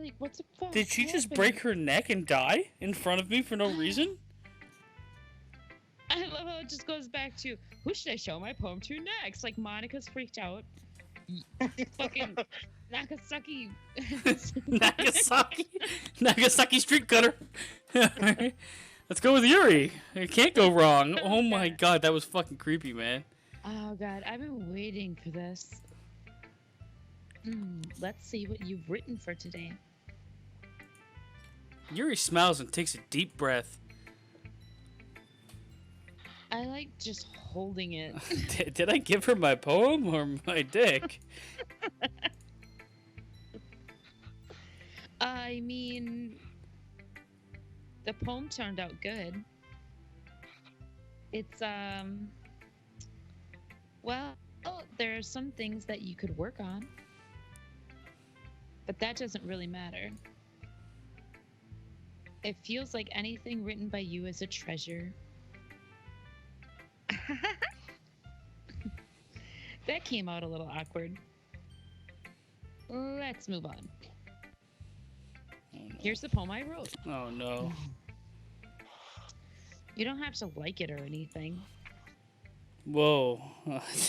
like, what the fuck Did she just happened? break her neck and die in front of me for no reason? I love how it just goes back to, who should I show my poem to next? Like, Monica's freaked out. Fucking Nagasaki. Nagasaki street cutter. Let's go with Yuri. It can't go wrong. Oh my god, that was fucking creepy, man. Oh god, I've been waiting for this. Let's see what you've written for today. Yuri smiles and takes a deep breath. I like just holding it. Did I give her my poem or my dick? I mean, the poem turned out good. It's, well, there are some things that you could work on, but that doesn't really matter. It feels like anything written by you is a treasure. That came out a little awkward. Let's move on. Oh, no. Here's the poem I wrote. Oh no. You don't have to like it or anything. Whoa.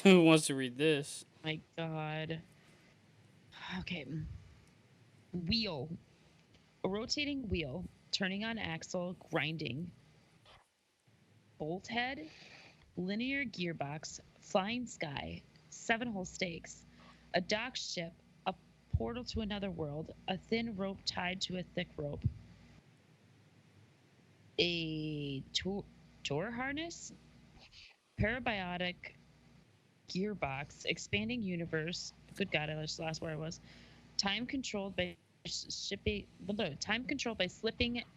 Who wants to read this? My god. Okay. Wheel. A rotating wheel. Turning on axle. Grinding. Bolt head. Linear gearbox. Flying sky. 7-hole stakes. A dock ship. A portal to another world. A thin rope tied to a thick rope. A tour harness. Parabiotic gearbox. Expanding universe. Good god, I just lost where I was. Time controlled by slipping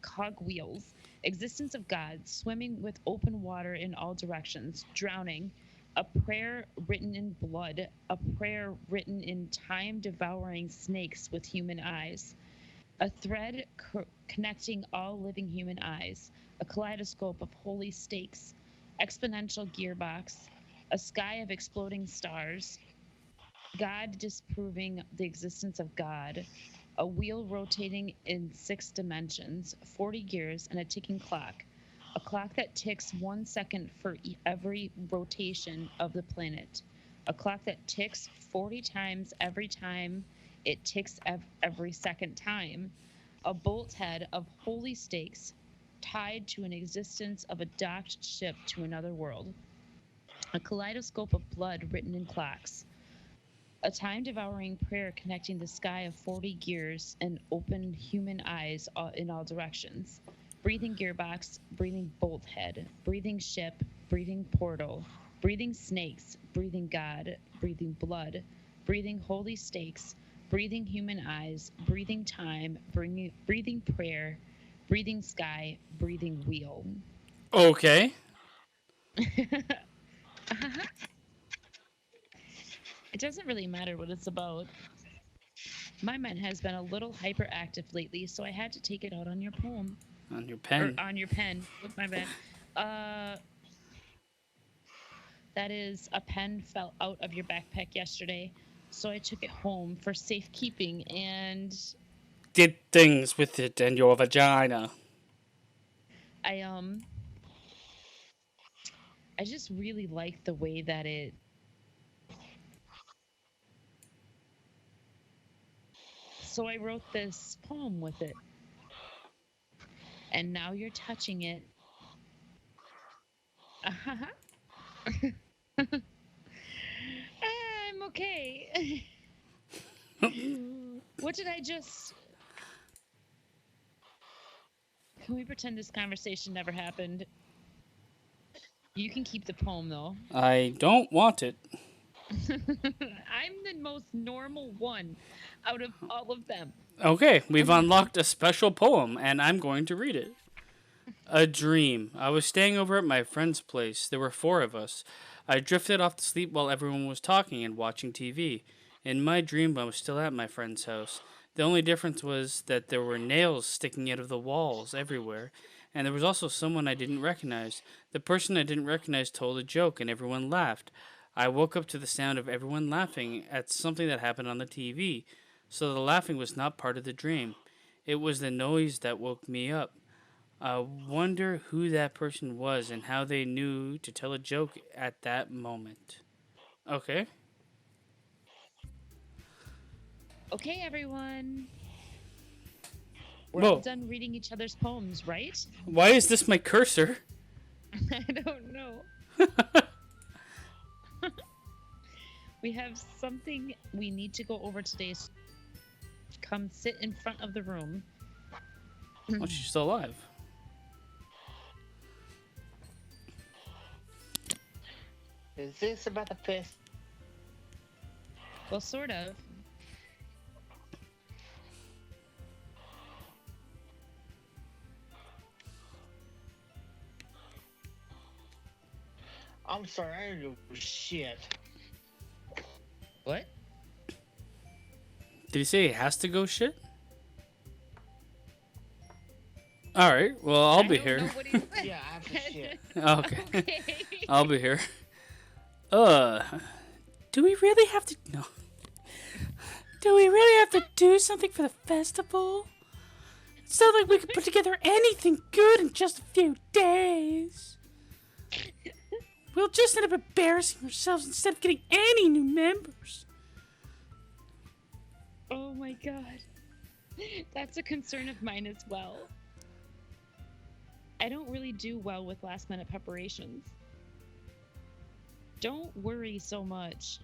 cogwheels. Existence of God. Swimming with open water in all directions. Drowning. A prayer written in blood. A prayer written in time-devouring snakes with human eyes. A thread connecting all living human eyes. A kaleidoscope of holy stakes. Exponential gearbox. A sky of exploding stars. God disproving the existence of God. A wheel rotating in 6 dimensions. 40 gears and a ticking clock. A clock that ticks 1 second for every rotation of the planet. A clock that ticks 40 times every time it ticks every second time. A bolt head of holy stakes tied to an existence of a docked ship to another world. A kaleidoscope of blood written in clocks. A time-devouring prayer connecting the sky of 40 gears and open human eyes in all directions. Breathing gearbox, breathing bolt head, breathing ship, breathing portal, breathing snakes, breathing God, breathing blood, breathing holy stakes, breathing human eyes, breathing time, breathing prayer, breathing sky, breathing wheel. Okay. It doesn't really matter what it's about. My mind has been a little hyperactive lately, so I had to take it out on your poem. On your pen. Or on your pen. My bad. That is, a pen fell out of your backpack yesterday, so I took it home for safekeeping and Did things with it and your vagina. I just really like the way that it so I wrote this poem with it. And now you're touching it. I'm okay. What did I just... Can we pretend this conversation never happened? You can keep the poem, though. I don't want it. I'm the most normal one out of all of them. Okay, we've unlocked a special poem, and I'm going to read it. A dream. I was staying over at my friend's place. There were 4 of us. I drifted off to sleep while everyone was talking and watching TV. In my dream, I was still at my friend's house. The only difference was that there were nails sticking out of the walls everywhere, and there was also someone I didn't recognize. The person I didn't recognize told a joke, and everyone laughed. I woke up to the sound of everyone laughing at something that happened on the TV, so the laughing was not part of the dream. It was the noise that woke me up. I wonder who that person was and how they knew to tell a joke at that moment. Okay. Okay, everyone. We're all Whoa. done reading each other's poems, right? Why is this my cursor? I don't know. We have something we need to go over today. So come sit in front of the room. Oh, she's still alive. Is this about the first? Well, sort of. I'm sorry, I don't know shit. What? Did he say he has to go shit? Alright, well, I'll be here. Yeah, I have to shit. Okay. Okay. I'll be here. Do we really have to... No. Do we really have to do something for the festival? It's not like we could put together anything good in just a few days. We'll just end up embarrassing ourselves instead of getting any new members. Oh my god. That's a concern of mine as well. I don't really do well with last minute preparations. Don't worry so much.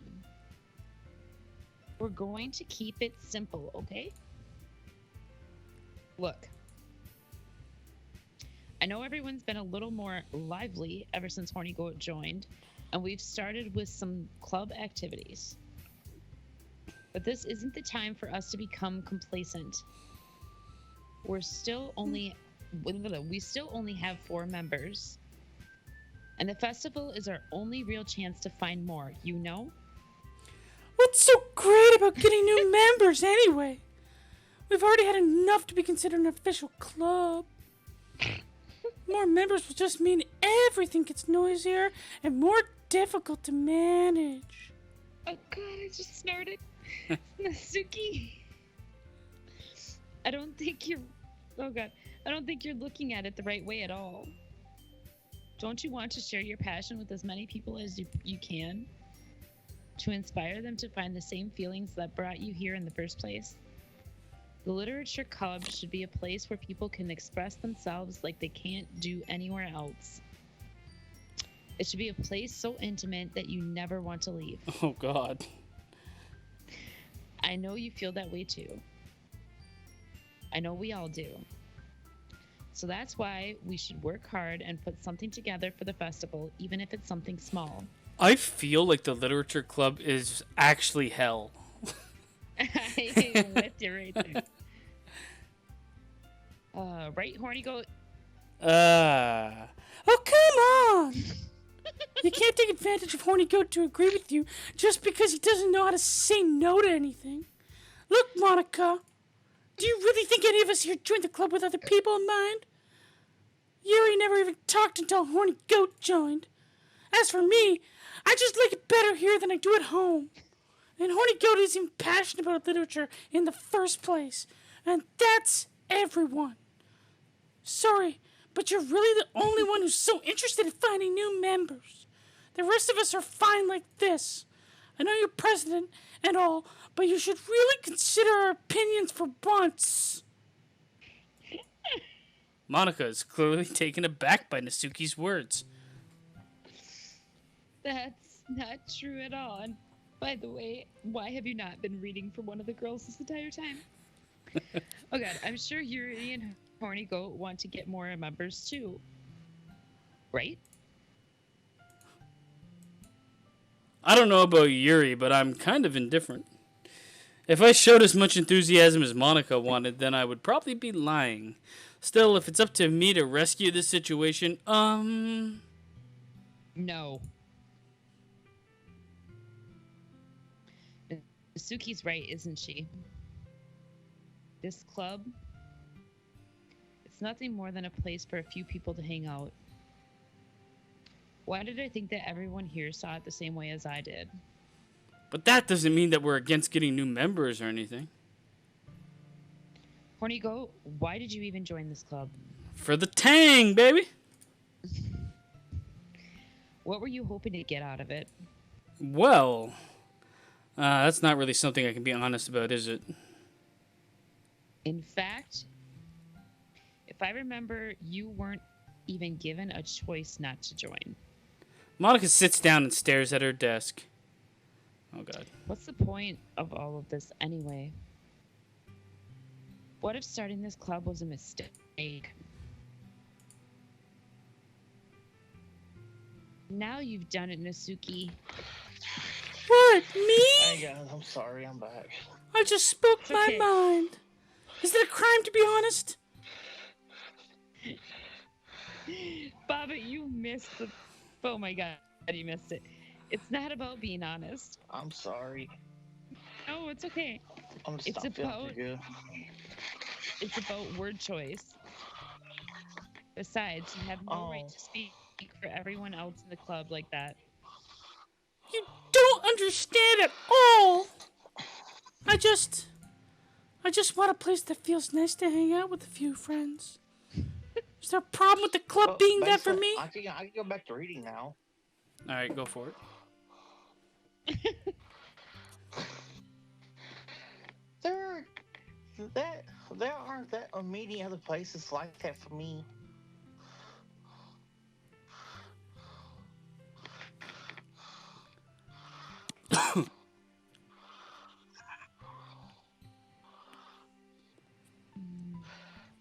We're going to keep it simple, okay? Look. I know everyone's been a little more lively ever since Horny Goat joined, and we've started with some club activities. But this isn't the time for us to become complacent. We still only have 4 members. And the festival is our only real chance to find more, you know? What's so great about getting new members anyway? We've already had enough to be considered an official club. More members will just mean everything gets noisier and more difficult to manage. Oh god, I just snorted. Nasuki. I don't think you're looking at it the right way at all. Don't you want to share your passion with as many people as you can? To inspire them to find the same feelings that brought you here in the first place? The Literature Club should be a place where people can express themselves like they can't do anywhere else. It should be a place so intimate that you never want to leave. Oh, God. I know you feel that way too. I know we all do. So that's why we should work hard and put something together for the festival, even if it's something small. I feel like the Literature Club is actually hell. I'm with you right there. Right, Horny Goat? Oh, come on! You can't take advantage of Horny Goat to agree with you just because he doesn't know how to say no to anything. Look, Monica, do you really think any of us here joined the club with other people in mind? Yuri never even talked until Horny Goat joined. As for me, I just like it better here than I do at home. And Horny Goat isn't even passionate about literature in the first place. And that's everyone. Sorry, but you're really the only one who's so interested in finding new members. The rest of us are fine like this. I know you're president and all, but you should really consider our opinions for once. Monica is clearly taken aback by Nasuki's words. That's not true at all. And by the way, why have you not been reading for one of the girls this entire time? Oh god, I'm sure Yuri and Horny Goat want to get more members too. Right? I don't know about Yuri, but I'm kind of indifferent. If I showed as much enthusiasm as Monica wanted, then I would probably be lying. Still, if it's up to me to rescue this situation, No. Suki's right, isn't she? This club, it's nothing more than a place for a few people to hang out. Why did I think that everyone here saw it the same way as I did? But that doesn't mean that we're against getting new members or anything. Horny Goat, why did you even join this club? For the tang, baby. What were you hoping to get out of it? Well, that's not really something I can be honest about, is it? In fact, if I remember, you weren't even given a choice not to join. Monica sits down and stares at her desk. Oh, God. What's the point of all of this anyway? What if starting this club was a mistake? Now you've done it, Nasuki. What, me? Hey guys, I'm sorry, I'm back. I just spoke It's my okay. mind. Is it a crime to be honest? Baba, you missed the. Oh my god, you missed it. It's not about being honest. I'm sorry. No, it's okay. I'm just It's not feeling about- too good. It's about word choice. Besides, you have no right Oh. to speak for everyone else in the club like that. You don't understand at all. I just want a place that feels nice to hang out with a few friends. Is there a problem with the club Well, being that for basically, me? I can go back to reading now. All right, go for it. There aren't that many other places like that for me.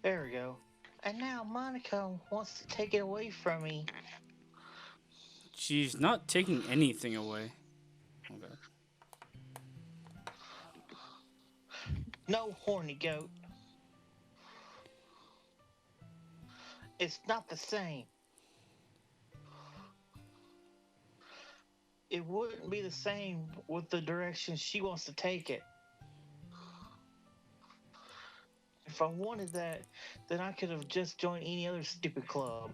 There we go. And now Monica wants to take it away from me. She's not taking anything away. Okay. No, Horny Goat. It's not the same. It wouldn't be the same with the direction she wants to take it. If I wanted that, then I could have just joined any other stupid club.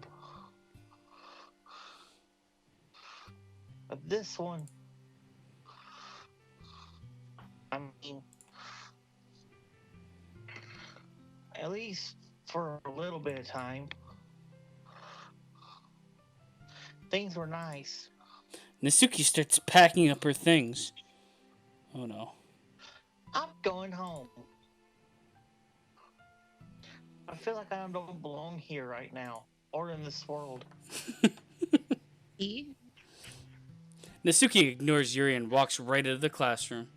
But this one, I mean, at least for a little bit of time, things were nice. Nasuki starts packing up her things. Oh no. I'm going home. I feel like I don't belong here right now, or in this world. E? Nasuki ignores Yuri and walks right out of the classroom.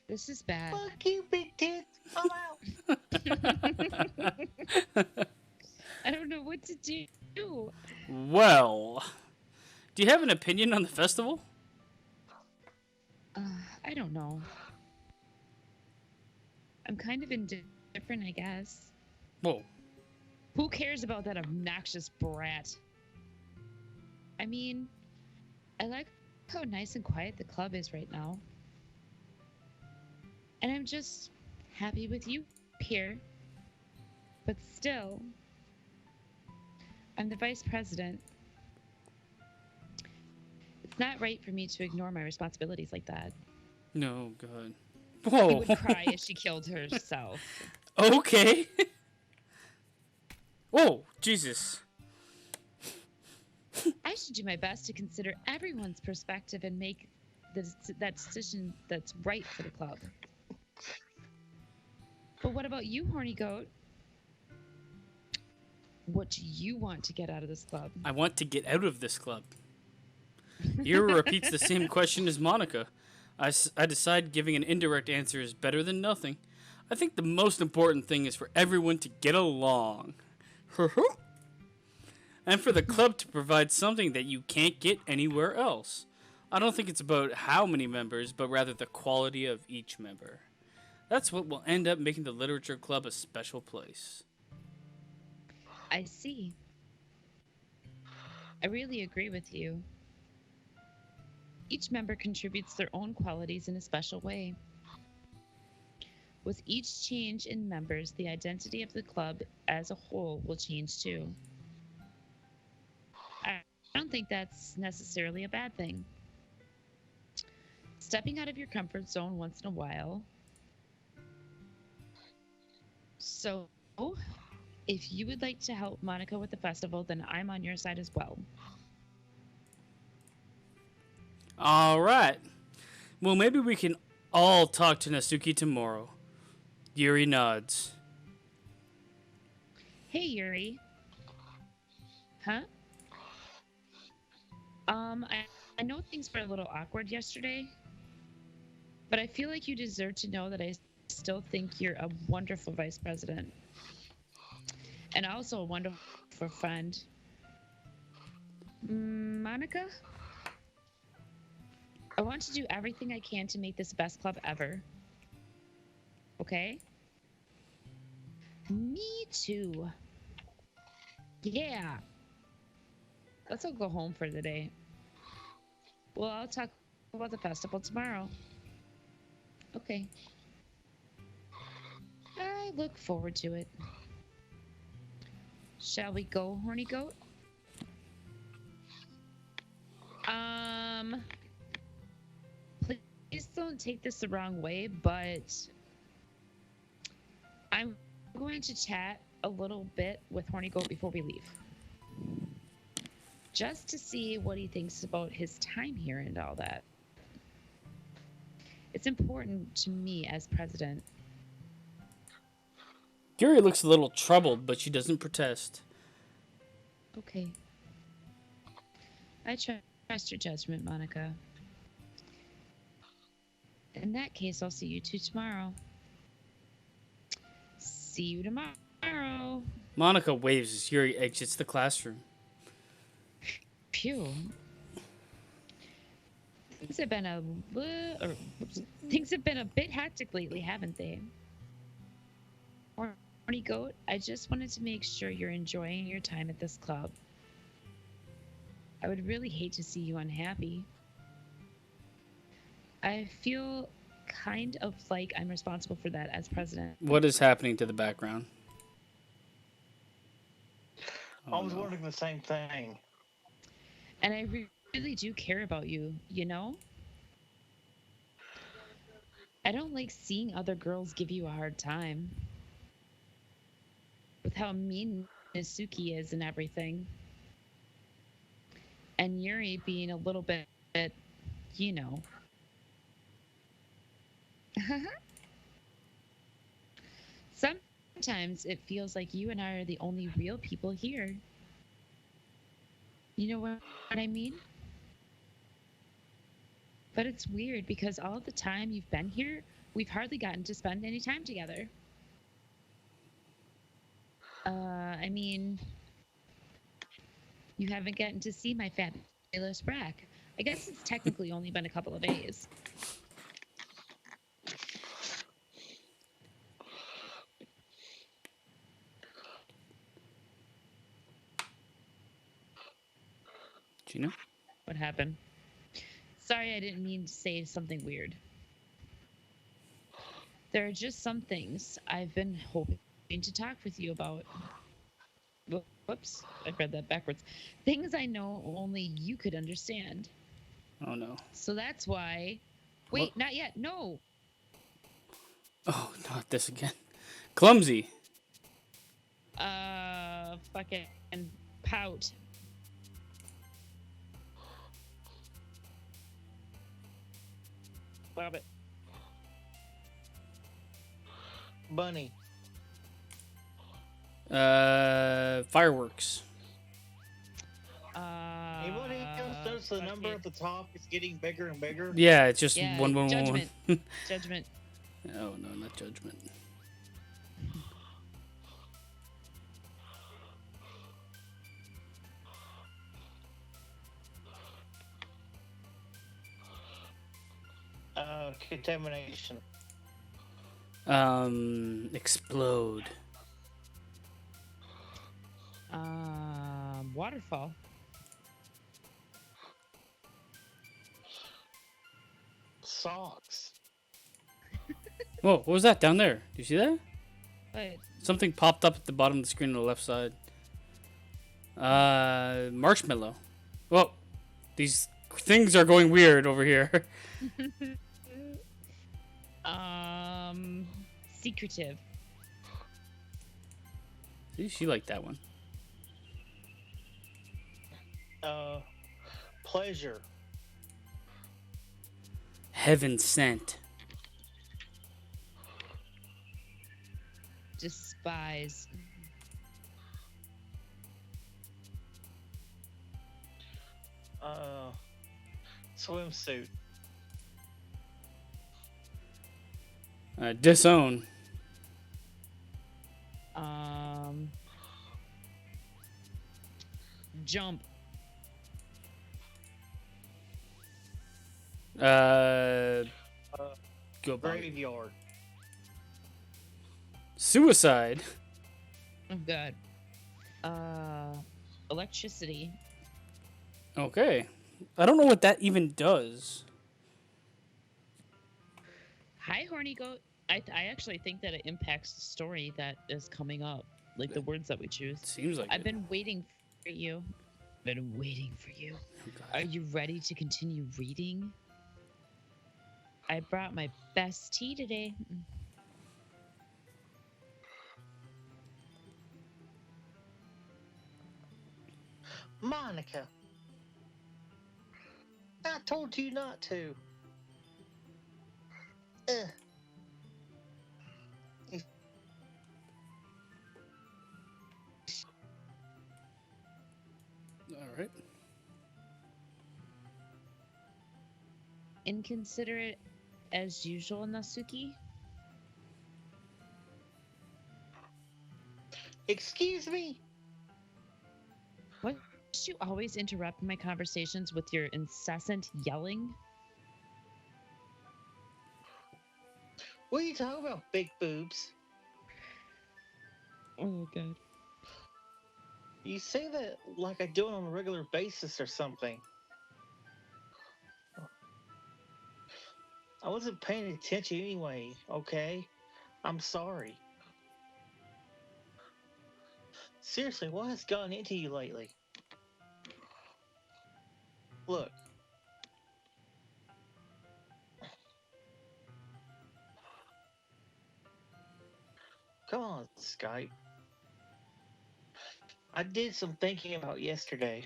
This is bad. Fuck you, big tits. I'm out. I don't know what to do. Well, do you have an opinion on the festival? I don't know. I'm kind of indifferent, I guess. Whoa. Who cares about that obnoxious brat? I mean, I like how nice and quiet the club is right now. And I'm just happy with you here. But still, I'm the vice president. It's not right for me to ignore my responsibilities like that. No, God. She Whoa. would cry if she killed herself. Okay. Whoa, Jesus. I should do my best to consider everyone's perspective and make that decision that's right for the club. But what about you, Horny Goat? What do you want to get out of this club? I want to get out of this club. Yuri repeats the same question as Monica. I decide giving an indirect answer is better than nothing. I think the most important thing is for everyone to get along. And for the club to provide something that you can't get anywhere else. I don't think it's about how many members, but rather the quality of each member. That's what will end up making the literature club a special place. I see. I really agree with you. Each member contributes their own qualities in a special way. With each change in members, the identity of the club as a whole will change too. I don't think that's necessarily a bad thing. Stepping out of your comfort zone once in a while So, if you would like to help Monica with the festival, then I'm on your side as well. All right. Well, maybe we can all talk to Nasuki tomorrow. Yuri nods. Hey, Yuri. Huh? I know things were a little awkward yesterday, but I feel like you deserve to know that I still think you're a wonderful vice president and also a wonderful friend. Monica, I want to do everything I can to make this the best club ever. Okay? Me too. Yeah. Let's all go home for the day. Well, I'll talk about the festival tomorrow. Okay. I look forward to it. Shall we go, Horny Goat? Please don't take this the wrong way, but I'm going to chat a little bit with Horny Goat before we leave. Just to see what he thinks about his time here and all that. It's important to me as president. Yuri looks a little troubled, but she doesn't protest. Okay. I trust your judgment, Monica. In that case, I'll see you two tomorrow. See you tomorrow. Monica waves as Yuri exits the classroom. Phew. Things have been a bit hectic lately, haven't they? Horny Goat, I just wanted to make sure you're enjoying your time at this club. I would really hate to see you unhappy. I feel kind of like I'm responsible for that as president. What is happening to the background? I was wondering the same thing. And I really do care about you, you know? I don't like seeing other girls give you a hard time. With how mean Nasuki is and everything. And Yuri being a little bit, you know. Sometimes it feels like you and I are the only real people here. You know what I mean? But it's weird because all the time you've been here, we've hardly gotten to spend any time together. I mean, you haven't gotten to see my fabulous rack. I guess it's technically only been a couple of days. Gina? What happened? Sorry, I didn't mean to say something weird. There are just some things I've been hoping to talk with you about. Whoops, I read that backwards. Things I know only you could understand. Oh no. So that's why... Wait, What? not yet. No. Oh, not this again. Clumsy. Fucking pout. Love it. Bunny. Fireworks. Anybody else notice the number at the top is getting bigger and bigger? Yeah, it's just Yeah, 111. judgment. Judgment. Oh no, not judgment. Contamination. Explode. Waterfall. Socks. Whoa, what was that down there? Do you see that? But Something popped up at the bottom of the screen on the left side. Marshmallow. Whoa, these things are going weird over here. secretive. She liked that one. Pleasure. Heaven sent. Despise. Uh, Swimsuit. Disown. Jump. Uh, Uh, go by. Graveyard. Suicide. Oh god. Electricity. Okay. I don't know what that even does. Hi, Horny Goat. I actually think that it impacts the story that is coming up, like the words that we choose. Seems like I've it. been waiting for you. Been waiting for you. Oh, God. Are you ready to continue reading? I brought my best tea today. Monica. I told you not to. Ugh. All right. Inconsiderate as usual, Nasuki. Excuse me? Must you always interrupt my conversations with your incessant yelling? What are you talking about, big boobs? Oh god. You say that like I do it on a regular basis or something. I wasn't paying attention anyway, okay? I'm sorry. Seriously, what has gotten into you lately? Look. Come on, Skype. I did some thinking about yesterday.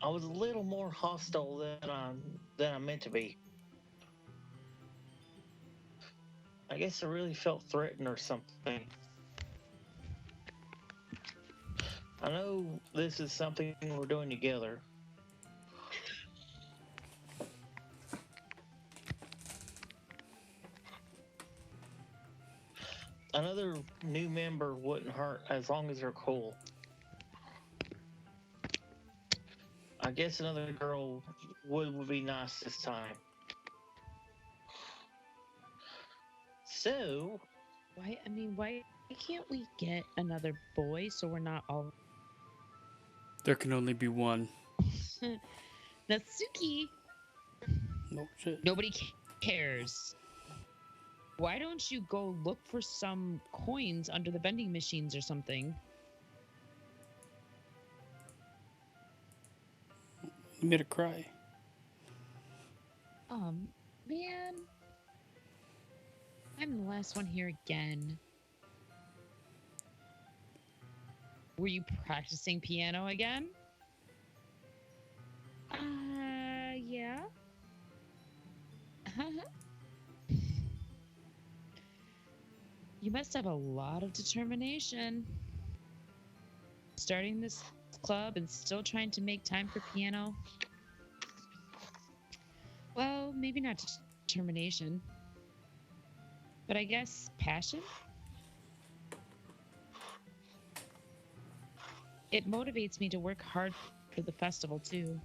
I was a little more hostile than I meant to be. I guess I really felt threatened or something. I know this is something we're doing together. Another new member wouldn't hurt as long as they're cool. I guess another girl would be nice this time. So, Why can't we get another boy so we're not all There can only be one. Natsuki? No shit. Nobody cares. Why don't you go look for some coins under the vending machines or something? You made her cry. Man. I'm the last one here again. Were you practicing piano again? Yeah. You must have a lot of determination. Starting this club and still trying to make time for piano. Well, maybe not determination, but I guess passion? It motivates me to work hard for the festival, too.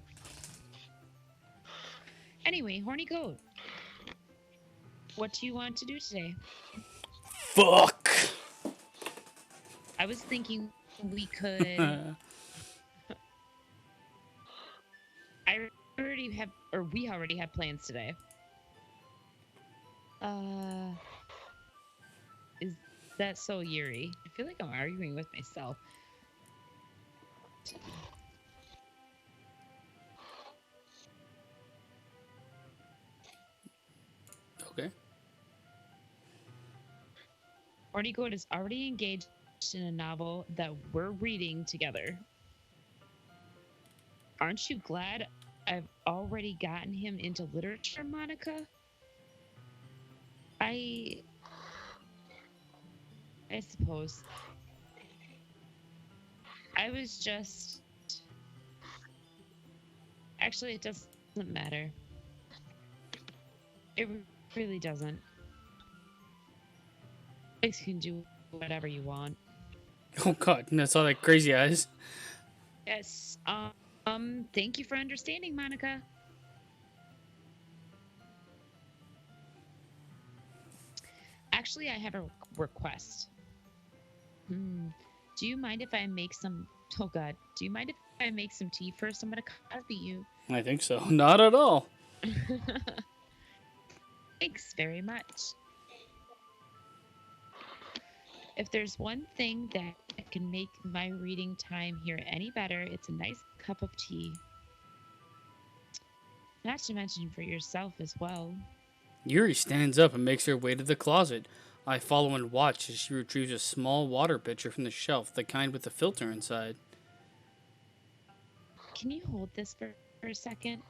Anyway, Horny Goat, what do you want to do today? Fuck. I was thinking we could... we already have plans today. Is that so, Yuri? I feel like I'm arguing with myself. Okay. Horny Goat is already engaged in a novel that we're reading together. Aren't you glad I've already gotten him into literature, Monica? I I suppose. I was just actually it doesn't matter. It really doesn't. You guys can do whatever you want. Oh God, and I saw that crazy eyes. Yes. Thank you for understanding, Monica. Actually, I have a request. Do you mind if I make some? Oh God, do you mind if I make some tea first? I'm gonna copy you. I think so. Not at all. Thanks very much. If there's one thing that can make my reading time here any better, it's a nice cup of tea. Not to mention for yourself as well. Yuri stands up and makes her way to the closet. I follow and watch as she retrieves a small water pitcher from the shelf, the kind with the filter inside. Can you hold this for a second?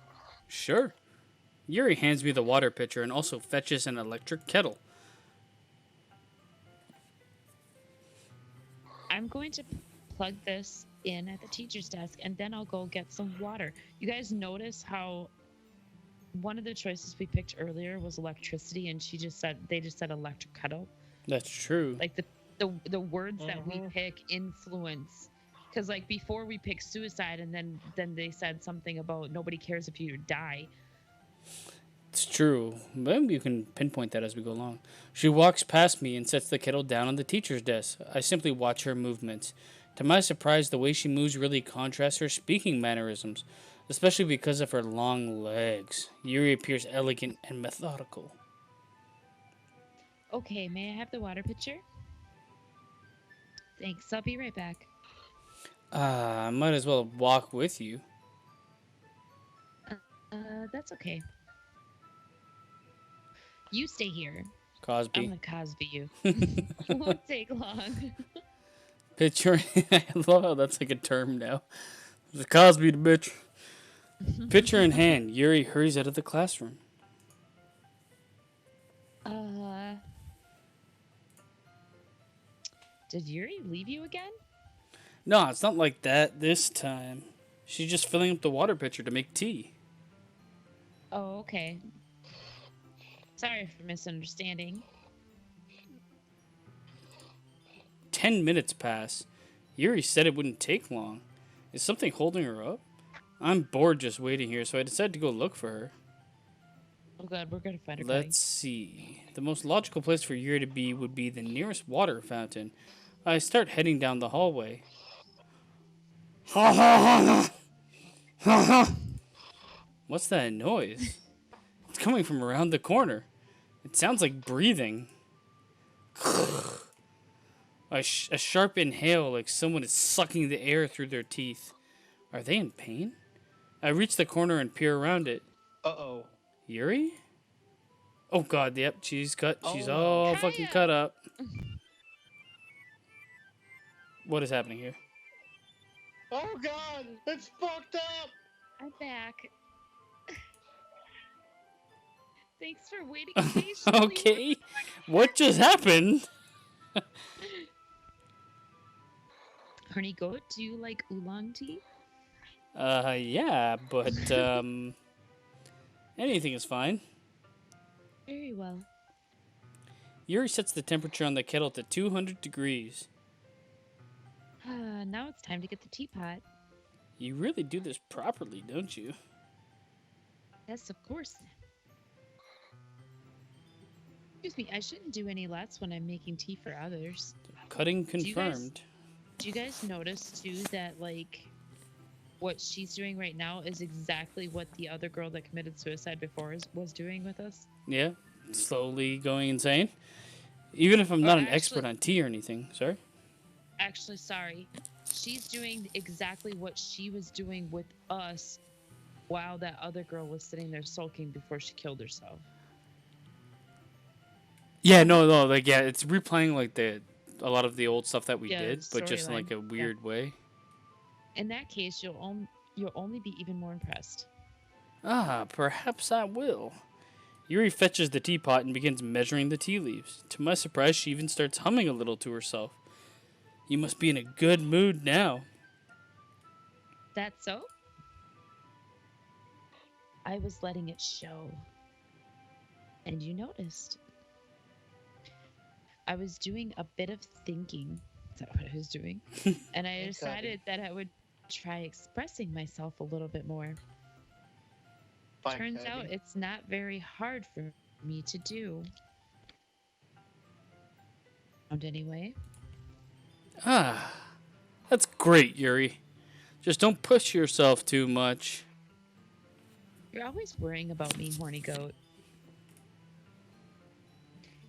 Sure. Yuri hands me the water pitcher and also fetches an electric kettle. I'm going to plug this in at the teacher's desk and then I'll go get some water. You guys notice how one of the choices we picked earlier was electricity and they just said electric kettle. That's true. Like the words that we pick influence, because like before we picked suicide and then they said something about nobody cares if you die. It's true. But you can pinpoint that as we go along. She walks past me and sets the kettle down on the teacher's desk. I simply watch her movements. To my surprise, the way she moves really contrasts her speaking mannerisms, especially because of her long legs. Yuri appears elegant and methodical. Okay, may I have the water pitcher? Thanks, I'll be right back. I might as well walk with you. That's okay. You stay here. Cosby. I'm gonna Cosby you. Won't take long. Picture. I love how that's like a term now. The Cosby the bitch. Pitcher in hand, Yuri hurries out of the classroom. Did Yuri leave you again? No, it's not like that this time. She's just filling up the water pitcher to make tea. Oh, okay. Sorry for misunderstanding. 10 minutes pass. Yuri said it wouldn't take long. Is something holding her up? I'm bored just waiting here, so I decided to go look for her. Oh god, we're gonna find her. Let's see. The most logical place for Yuri to be would be the nearest water fountain. I start heading down the hallway. What's that noise? It's coming from around the corner. It sounds like breathing. A sharp inhale, like someone is sucking the air through their teeth. Are they in pain? I reach the corner and peer around it. Uh-oh. Yuri? Oh god, yep, she's cut. She's Oh. all fucking cut up. What is happening here? Oh god, it's fucked up! I'm back. Thanks for waiting patiently. Okay, what just happened? Horny Goat, do you like oolong tea? Yeah, but, anything is fine. Very well. Yuri sets the temperature on the kettle to 200 degrees. Now it's time to get the teapot. You really do this properly, don't you? Yes, of course. Excuse me, I shouldn't do any less when I'm making tea for others. Cutting confirmed. Do you guys notice, too, that, like, what she's doing right now is exactly what the other girl that committed suicide before was doing with us? Yeah, slowly going insane. Even if I'm not an actually- expert on tea or anything. Sorry? Actually, sorry. She's doing exactly what she was doing with us while that other girl was sitting there sulking before she killed herself. Yeah, no, like yeah, it's replaying like a lot of the old stuff that we Yeah, did, but just in storyline. like a Yeah. weird way. In that case, you'll only be even more impressed. Ah, perhaps I will. Yuri fetches the teapot and begins measuring the tea leaves. To my surprise, she even starts humming a little to herself. You must be in a good mood now. That so? I was letting it show, and you noticed. I was doing a bit of thinking. Is that what I was doing? And I decided that I would try expressing myself a little bit more. Turns out it's not very hard for me to do. Anyway. Ah, that's great, Yuri. Just don't push yourself too much. You're always worrying about me, Horny Goat.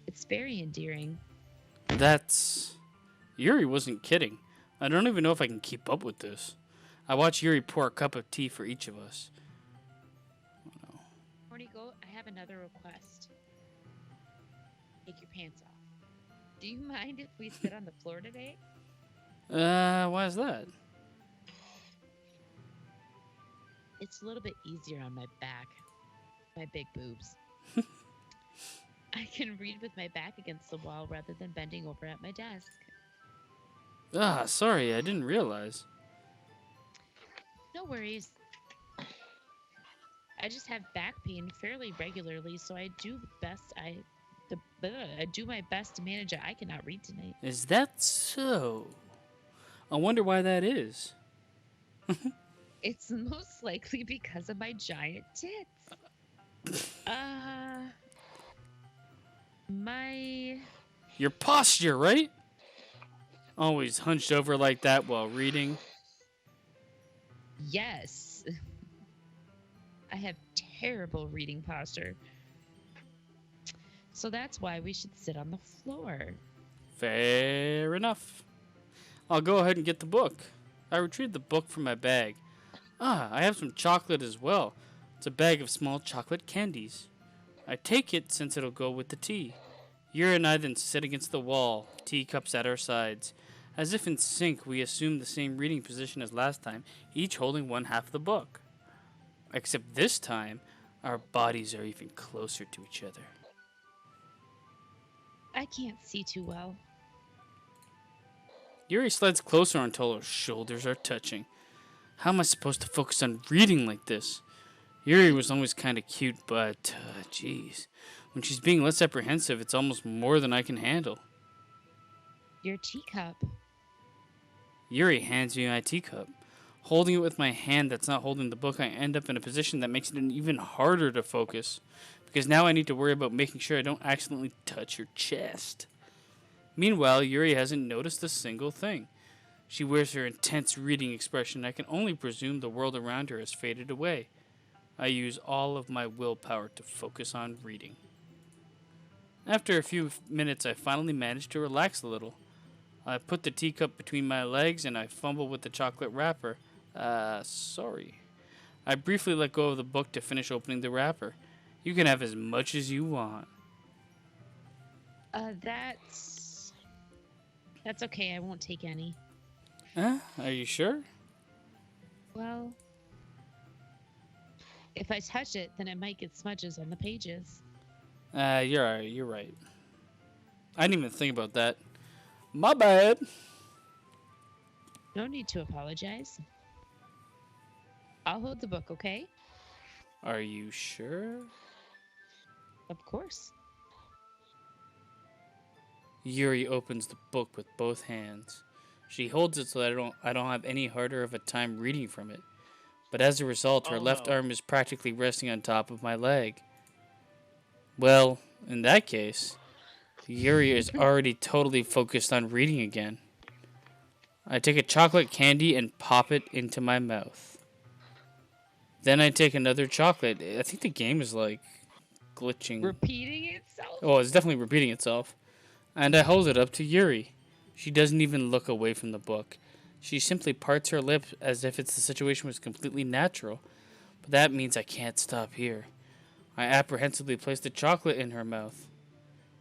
It's very endearing. That's... Yuri wasn't kidding. I don't even know if I can keep up with this. I watch Yuri pour a cup of tea for each of us. Horny Goat, I have another request. Take your pants off. Do you mind if we sit on the floor today? Why is that? It's a little bit easier on my back. My big boobs. I can read with my back against the wall rather than bending over at my desk. Ah, sorry, I didn't realize. No worries. I just have back pain fairly regularly, so I do my best to manage it. I cannot read tonight. Is that so? I wonder why that is. It's most likely because of my giant tits. Your posture, right? Always hunched over like that while reading. Yes. I have terrible reading posture. So that's why we should sit on the floor. Fair enough. I'll go ahead and get the book. I retrieved the book from my bag. Ah, I have some chocolate as well. It's a bag of small chocolate candies. I take it since it'll go with the tea. Yuri and I then sit against the wall, teacups at our sides. As if in sync, we assume the same reading position as last time, each holding one half of the book. Except this time, our bodies are even closer to each other. I can't see too well. Yuri slides closer until our shoulders are touching. How am I supposed to focus on reading like this? Yuri was always kind of cute, but, geez. When she's being less apprehensive, it's almost more than I can handle. Your teacup. Yuri hands me my teacup. Holding it with my hand that's not holding the book, I end up in a position that makes it even harder to focus. Because now I need to worry about making sure I don't accidentally touch her chest. Meanwhile, Yuri hasn't noticed a single thing. She wears her intense reading expression. I can only presume the world around her has faded away. I use all of my willpower to focus on reading. After a few minutes, I finally manage to relax a little. I put the teacup between my legs and I fumble with the chocolate wrapper. Sorry. I briefly let go of the book to finish opening the wrapper. You can have as much as you want. That's okay. I won't take any. Are you sure? Well, if I touch it, then it might get smudges on the pages. You're right. I didn't even think about that. My bad. No need to apologize. I'll hold the book, okay? Are you sure? Of course. Yuri opens the book with both hands. She holds it so that I don't have any harder of a time reading from it. But as a result, her left arm is practically resting on top of my leg. Well, in that case, Yuri is already totally focused on reading again. I take a chocolate candy and pop it into my mouth. Then I take another chocolate. I think the game is like glitching. Repeating itself? Oh, it's definitely repeating itself. And I hold it up to Yuri. She doesn't even look away from the book. She simply parts her lips as if the situation was completely natural. But that means I can't stop here. I apprehensively place the chocolate in her mouth.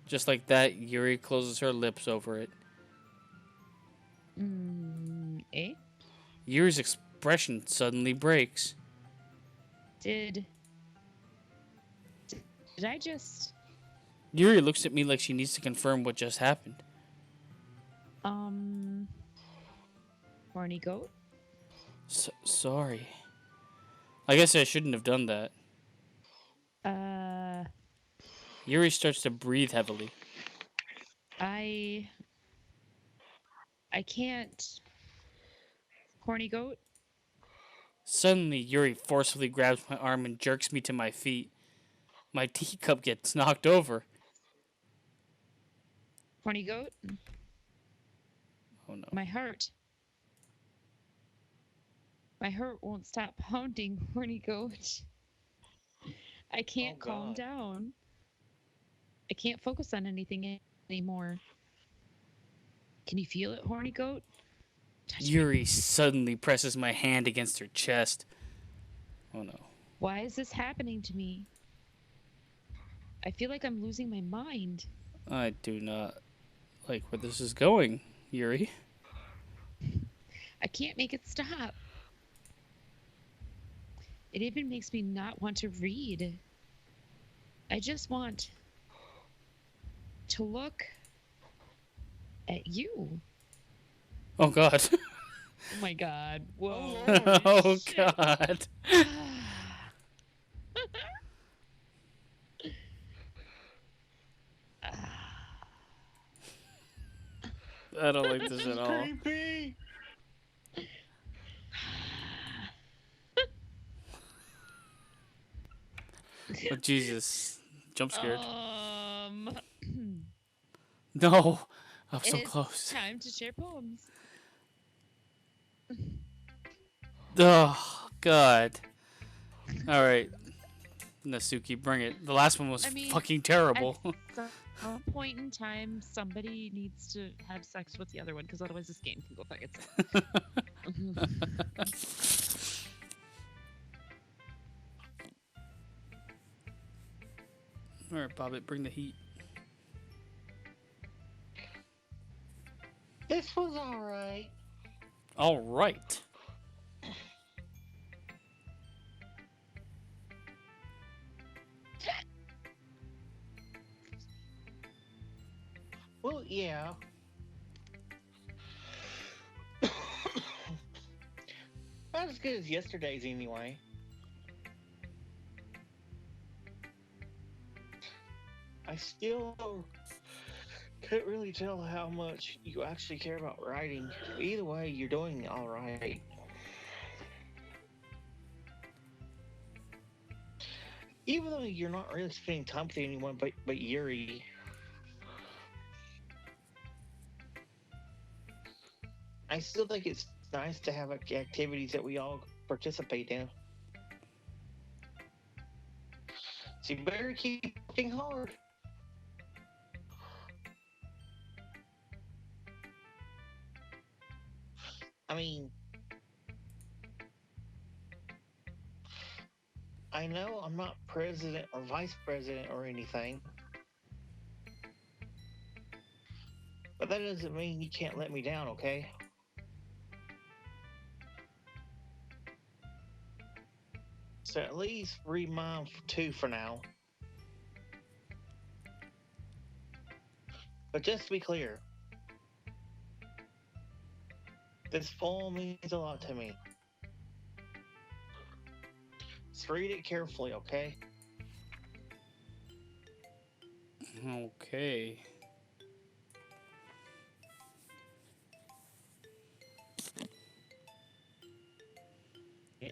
Just like that, Yuri closes her lips over it. Eh? Yuri's expression suddenly breaks. Did did I just Yuri looks at me like she needs to confirm what just happened. um Horny Goat? Sorry. I guess I shouldn't have done that. Uh Yuri starts to breathe heavily. I can't. Horny Goat? Suddenly, Yuri forcefully grabs my arm and jerks me to my feet. My teacup gets knocked over. Horny Goat? Oh no. My heart. My heart won't stop pounding, Horny Goat. I can't calm God. down. I can't focus on anything anymore. Can you feel it, Horny Goat? Touch me. Yuri suddenly presses my hand against her chest. Oh no. Why is this happening to me? I feel like I'm losing my mind. I do not like where this is going, Yuri. I can't make it stop. It even makes me not want to read. I just want to look at you. Oh god. Oh my god. Whoa. Oh Shit. god. I don't like this at all. Creepy. Oh Jesus. Jump scared. No. I'm so It's close. time to share poems. Oh god. Alright. Nasuki, bring it. The last one was I mean, fucking terrible. At some point in time, somebody needs to have sex with the other one, because otherwise this game can go fuck itself. Alright, Bobbit, bring the heat. This was alright. Alright. Well, yeah. Not as good as yesterday's, anyway. I still can't really tell how much you actually care about writing. Either way, you're doing all right. Even though you're not really spending time with anyone but Yuri. I still think it's nice to have activities that we all participate in. So you better keep working hard. I mean, I know I'm not president or vice president or anything, but that doesn't mean you can't let me down, okay? So at least read mine two for now. But just to be clear, this poem means a lot to me. So read it carefully, okay? Okay.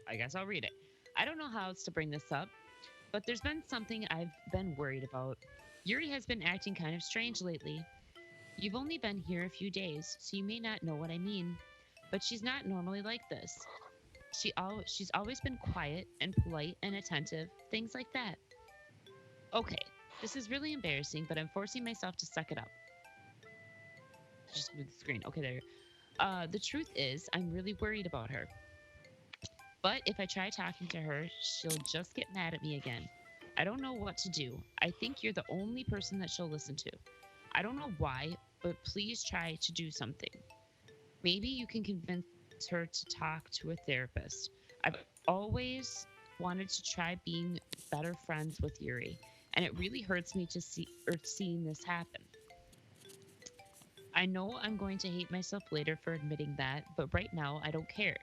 I guess I'll read it. I don't know how else to bring this up, but there's been something I've been worried about. Yuri has been acting kind of strange lately. You've only been here a few days, so you may not know what I mean, but she's not normally like this. She's always been quiet and polite and attentive, things like that. Okay, this is really embarrassing, but I'm forcing myself to suck it up. Just move the screen. Okay, there. The truth is, I'm really worried about her. But if I try talking to her, she'll just get mad at me again. I don't know what to do. I think you're the only person that she'll listen to. I don't know why, but please try to do something. Maybe you can convince her to talk to a therapist. I've always wanted to try being better friends with Yuri, and it really hurts me to see or seeing this happen. I know I'm going to hate myself later for admitting that, but right now I don't care.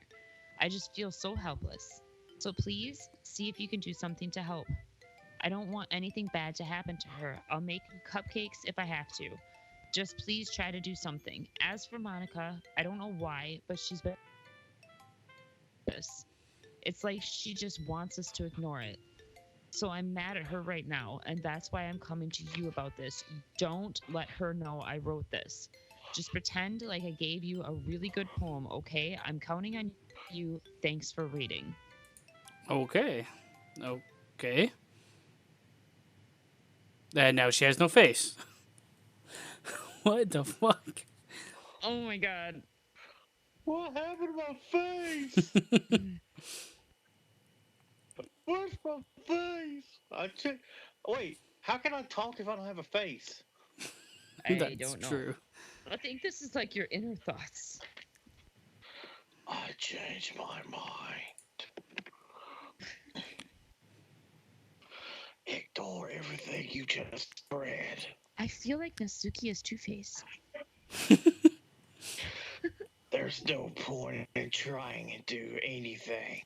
I just feel so helpless. So please see if you can do something to help. I don't want anything bad to happen to her. I'll make cupcakes if I have to. Just please try to do something. As for Monica, I don't know why, but she's been this. It's like she just wants us to ignore it. So I'm mad at her right now, and that's why I'm coming to you about this. Don't let her know I wrote this. Just pretend like I gave you a really good poem, okay? I'm counting on you. Thanks for reading. Okay. Okay. And now she has no face. What the fuck? Oh my god. What happened to my face? Where's my face? Wait, how can I talk if I don't have a face? I That's don't know. true. I think this is like your inner thoughts. I changed my mind. Ignore everything you just read. I feel like Nasuki is Two-Face. There's no point in trying to do anything.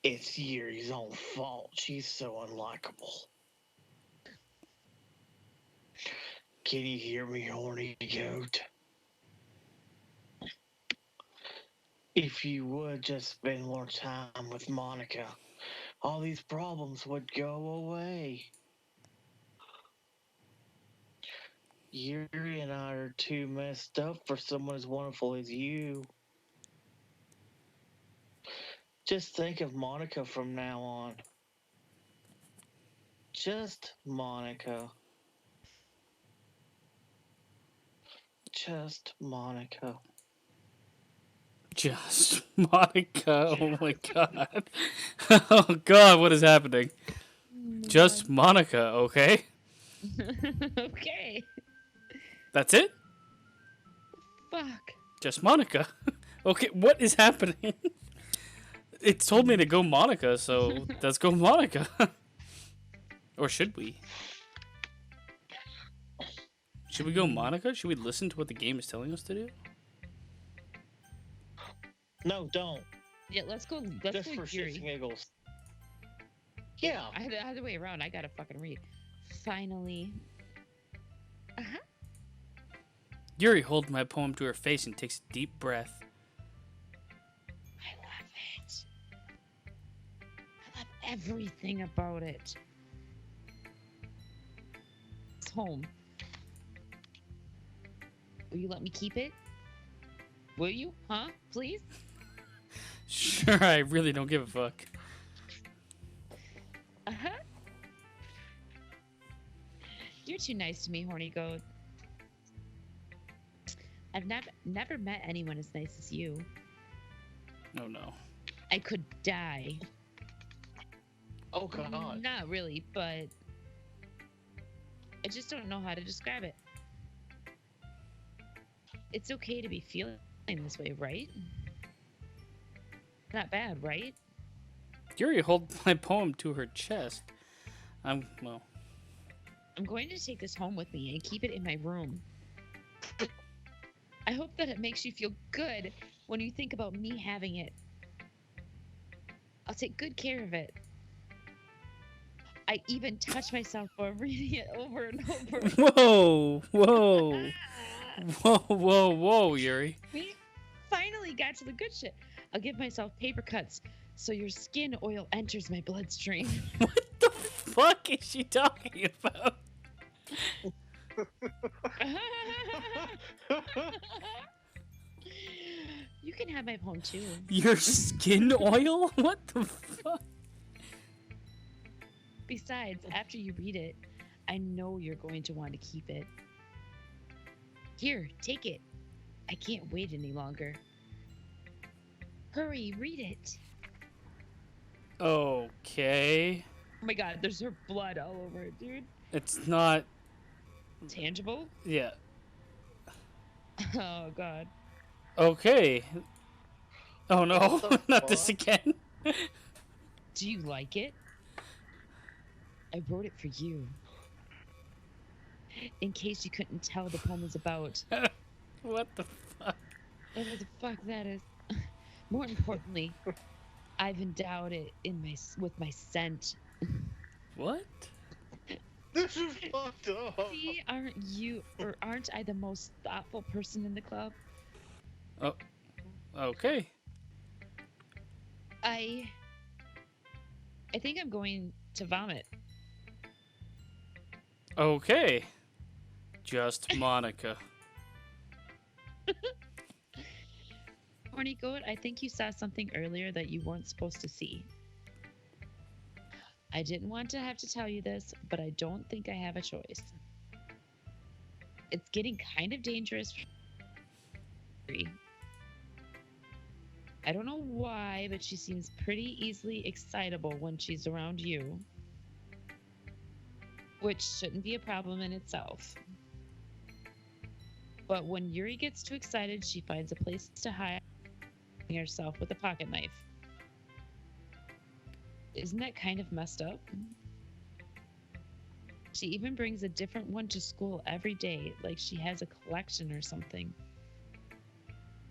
It's Yuri's own fault. She's so unlikable. Can you hear me, Horny Goat? If you would just spend more time with Monica, all these problems would go away. Yuri and I are too messed up for someone as wonderful as you. Just think of Monica from now on. Just Monica. Just Monica. Just Monica. Oh my god. Oh god, what is happening? Just Monica, okay? Okay. That's it? Fuck. Just Monica. Okay, what is happening? It told me to go Monica, so let's go Monica. Or should we? Should we go Monica? Should we listen to what the game is telling us to do? No, don't. Yeah, let's go. Let's Just go for Yuri. shits and giggles. Yeah. I had the other way around. I gotta fucking read. Finally. Uh-huh. Yuri holds my poem to her face and takes a deep breath. I love it. I love everything about it. It's home. Will you let me keep it? Will you? Huh? Please? Sure, I really don't give a fuck. Uh-huh. You're too nice to me, Horny Goat. I've never met anyone as nice as you. Oh no. I could die. Oh, God. Not really, but I just don't know how to describe it. It's okay to be feeling this way, right? Not bad, right? Yuri holds my poem to her chest. Well, I'm going to take this home with me and keep it in my room. I hope that it makes you feel good when you think about me having it. I'll take good care of it. I even touch myself while reading it over and over. whoa, whoa, whoa, Yuri. We finally got to the good shit. I'll give myself paper cuts so your skin oil enters my bloodstream. What the fuck is she talking about? You can have my poem too. Your skin oil? What the fuck? Besides, after you read it, I know you're going to want to keep it. Here, take it. I can't wait any longer. Hurry, read it. Okay. Oh my god, there's her blood all over it, dude. It's not. Tangible? Yeah. Oh god. Okay. Oh no, What the not this fuck? again. Do you like it? I wrote it for you. In case you couldn't tell, the poem is about What the fuck? whatever the fuck that is. More importantly, I've endowed it with my scent. What? This is fucked up. See, aren't I the most thoughtful person in the club? Oh, okay. I think I'm going to vomit. Okay. Just Monica. Horny Goat, I think you saw something earlier that you weren't supposed to see. I didn't want to have to tell you this, but I don't think I have a choice. It's getting kind of dangerous. I don't know why, but she seems pretty easily excitable when she's around you, which shouldn't be a problem in itself. But when Yuri gets too excited, she finds a place to hide herself with a pocket knife. Isn't that kind of messed up? She even brings a different one to school every day, like she has a collection or something.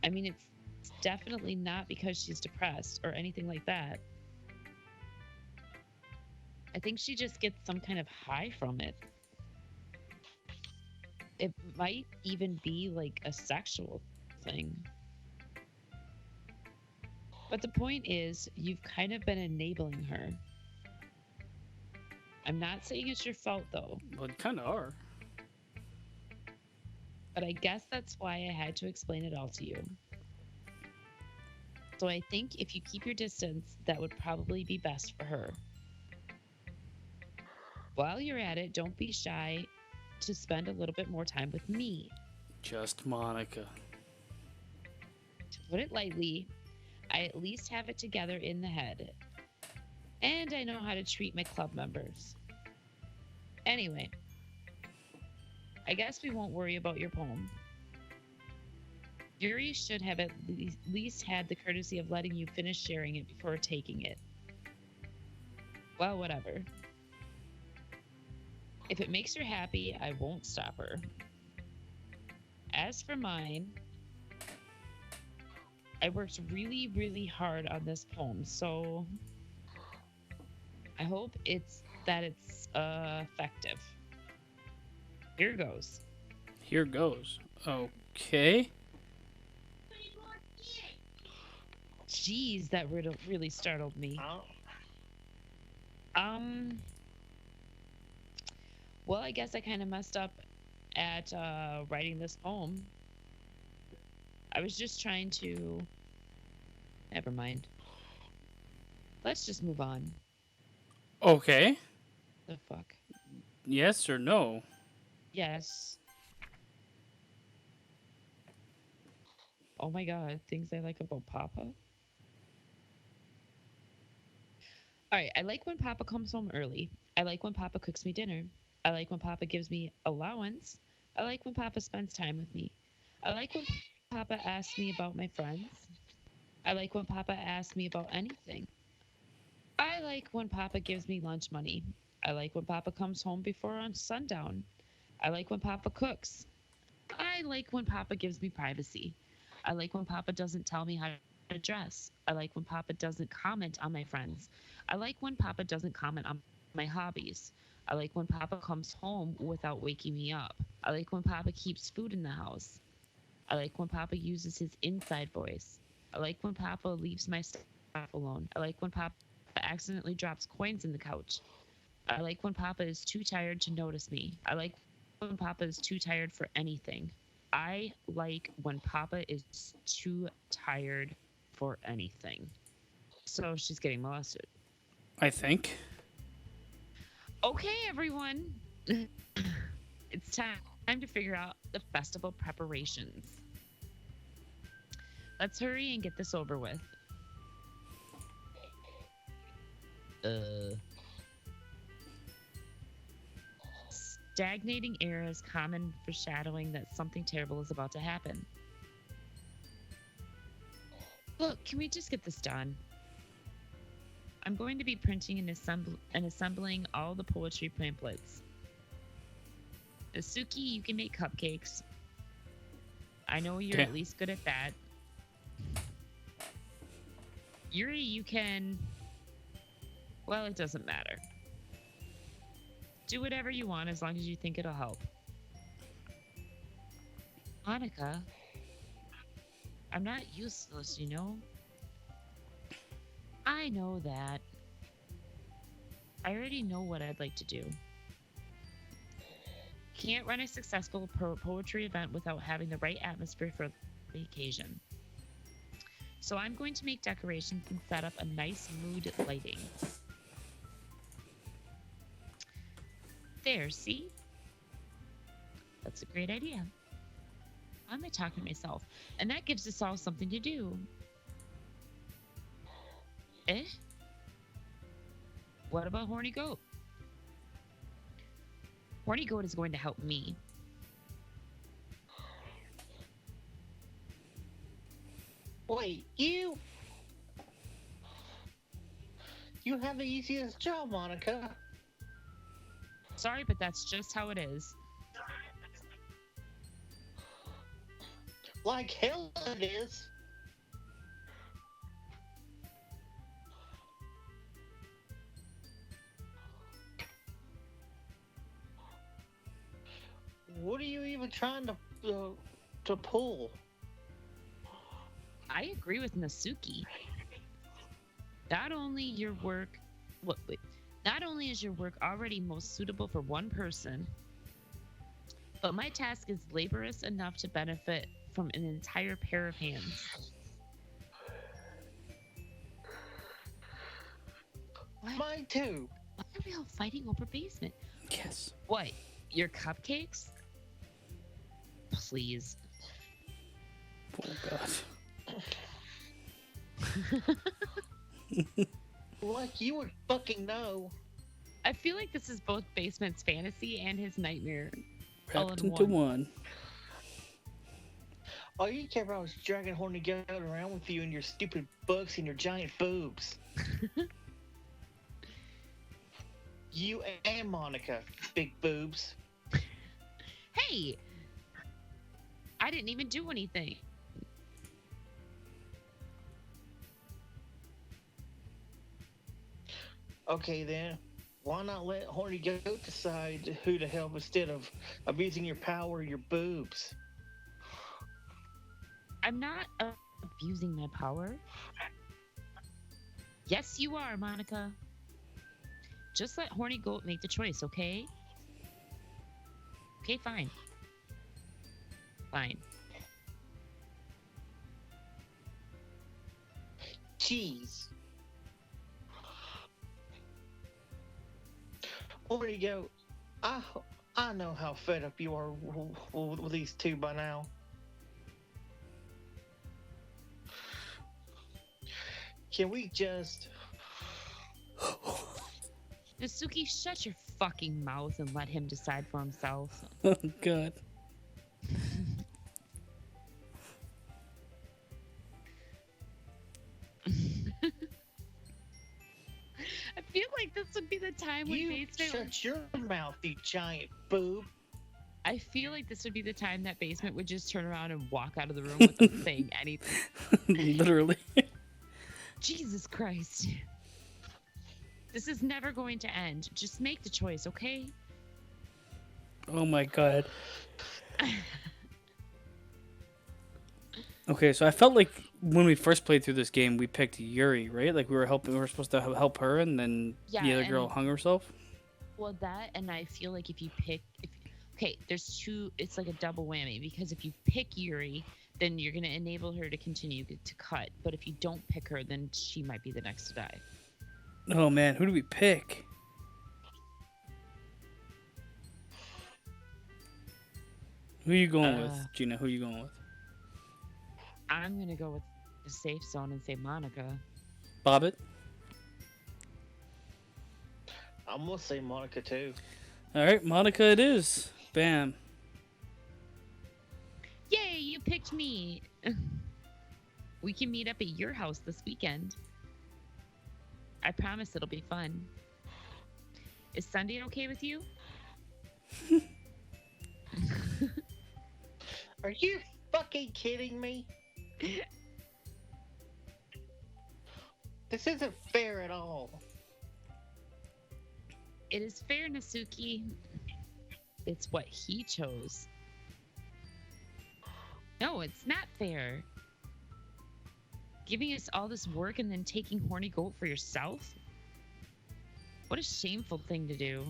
I mean, it's definitely not because she's depressed or anything like that. I think she just gets some kind of high from it. It might even be like a sexual thing. But the point is, you've kind of been enabling her. I'm not saying it's your fault though, Well, you kind of are. but I guess that's why I had to explain it all to you. So I think if you keep your distance, that would probably be best for her. While you're at it, don't be shy to spend a little bit more time with me. Just Monica. To put it lightly, I at least have it together in the head. And I know how to treat my club members. Anyway, I guess we won't worry about your poem. Yuri should have at least had the courtesy of letting you finish sharing it before taking it. Well, whatever. If it makes her happy, I won't stop her. As for mine, I worked really, really hard on this poem, so I hope it's effective. Here goes. Here goes. Okay. Jeez, that really startled me. Well, I guess I kind of messed up at writing this poem. I was just trying to. Never mind. Let's just move on. Okay. The fuck? Yes or no? Yes. Oh my god, things I like about Papa. Alright, I like when Papa comes home early. I like when Papa cooks me dinner. I like when Papa gives me allowance. I like when Papa spends time with me. I like when Papa asks me about my friends. I like when Papa asks me about anything. I like when Papa gives me lunch money. I like when Papa comes home before on sundown. I like when Papa cooks. I like when Papa gives me privacy. I like when Papa doesn't tell me how to dress. I like when Papa doesn't comment on my friends. I like when Papa doesn't comment on my hobbies. I like when Papa comes home without waking me up. I like when Papa keeps food in the house. I like when Papa uses his inside voice. I like when Papa leaves my stuff alone. I like when Papa accidentally drops coins in the couch. I like when Papa is too tired to notice me. I like when Papa is too tired for anything. I like when Papa is too tired for anything. So she's getting molested. I think. Okay, everyone. It's time to figure out the festival preparations. Let's hurry and get this over with. Uh, Stagnating air is common foreshadowing that something terrible is about to happen. Look, can we just get this done? I'm going to be printing and assembling all the poetry pamphlets. Suki, you can make cupcakes. I know you're Okay. at least good at that. Yuri, you can. Well, it doesn't matter. Do whatever you want as long as you think it'll help. Monica, I'm not useless, you know? I know that. I already know what I'd like to do. Can't run a successful poetry event without having the right atmosphere for the occasion. So I'm going to make decorations and set up a nice mood lighting. There, see? That's a great idea. Why am I talking to myself? And that gives us all something to do. Eh? What about Horny Goat? Horny Goat is going to help me. Wait, you? You have the easiest job, Monica. Sorry, but that's just how it is. Like hell it is. What are you even trying to pull? I agree with Nasuki. Not only your work, wait. Not only is your work already most suitable for one person, but my task is laborious enough to benefit from an entire pair of hands. Mine too. Why are we all fighting over basement? Yes. What? Your cupcakes? Please. Oh God. Like you would fucking know. I feel like this is both Basement's fantasy and his nightmare. all Wrapped in into one. one. All you care about is dragging Horny Goat around with you and your stupid books and your giant boobs. You and Monica, big boobs. Hey! I didn't even do anything. Okay then, why not let Horny Goat decide who to help instead of abusing your power or your boobs? I'm not abusing my power. Yes, you are, Monica. Just let Horny Goat make the choice, okay? Okay, fine. Fine. Jeez. Horny Goat, I know how fed up you are with these two by now. Can we just... Nasuki, shut your fucking mouth and let him decide for himself. Oh God. I feel like this would be the time when You Basement... shut your mouth, you giant boob. I feel like this would be the time that Basement would just turn around and walk out of the room without saying anything. Literally. Jesus Christ. This is never going to end. Just make the choice, okay? Oh my God. Okay, so I felt like when we first played through this game, we picked Yuri, right? Like we were supposed to help her, and then Yeah, the other and- girl hung herself. Well, that, and I feel like if you pick... Okay, there's two... It's like a double whammy, because if you pick Yuri, then you're going to enable her to continue to cut. But if you don't pick her, then she might be the next to die. Oh man, who do we pick? Who are you going with, Gina? Who are you going with? I'm going to go with the safe zone and say Monica. Bobbit? I'm gonna say Monica too. All right, Monica it is. Bam. Yay, you picked me. We can meet up at your house this weekend. I promise it'll be fun. Is Sunday okay with you? Are you fucking kidding me? This isn't fair at all. It is fair, Nasuki. It's what he chose. No, it's not fair. Giving us all this work and then taking Horny Goat for yourself? What a shameful thing to do.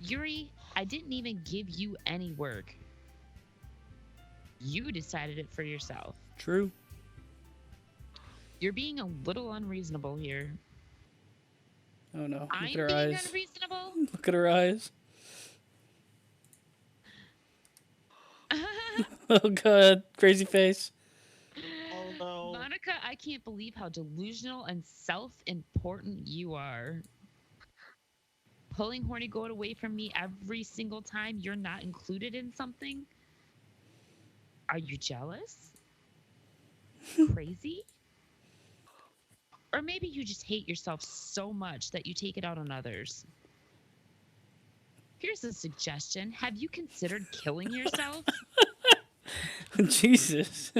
Yuri, I didn't even give you any work. You decided it for yourself. True. You're being a little unreasonable here. Oh no. Look I'm at her being eyes. unreasonable? Look at her eyes. Oh god. Crazy face. Oh no. Monica, I can't believe how delusional and self-important you are. Pulling Horny Goat away from me every single time you're not included in something? Are you jealous? Crazy? Or maybe you just hate yourself so much that you take it out on others. Here's a suggestion. Have you considered killing yourself? Jesus.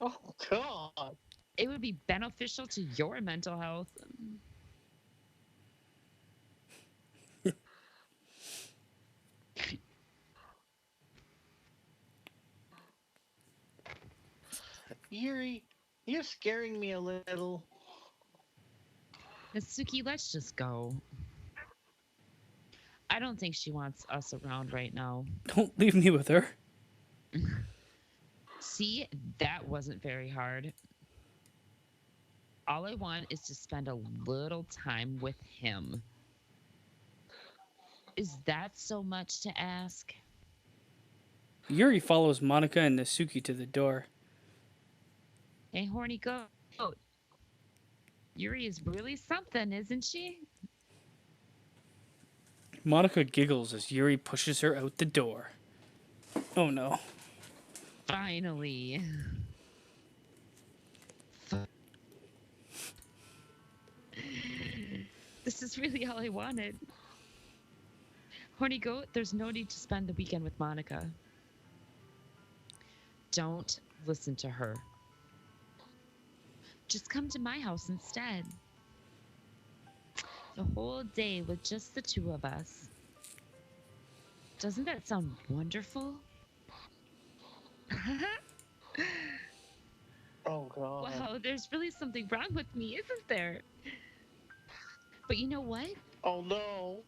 Oh god. It would be beneficial to your mental health. Yuri, you're scaring me a little. Natsuki, let's just go. I don't think she wants us around right now. Don't leave me with her. See, that wasn't very hard. All I want is to spend a little time with him. Is that so much to ask? Yuri follows Monica and Nasuki to the door. Hey, Horny Goat. Yuri is really something, isn't she? Monica giggles as Yuri pushes her out the door. Oh no. Finally. This is really all I wanted. Horny Goat, there's no need to spend the weekend with Monica. Don't listen to her. Just come to my house instead. The whole day with just the two of us. Doesn't that sound wonderful? Oh god. Wow, there's really something wrong with me, isn't there? But you know what? Oh no.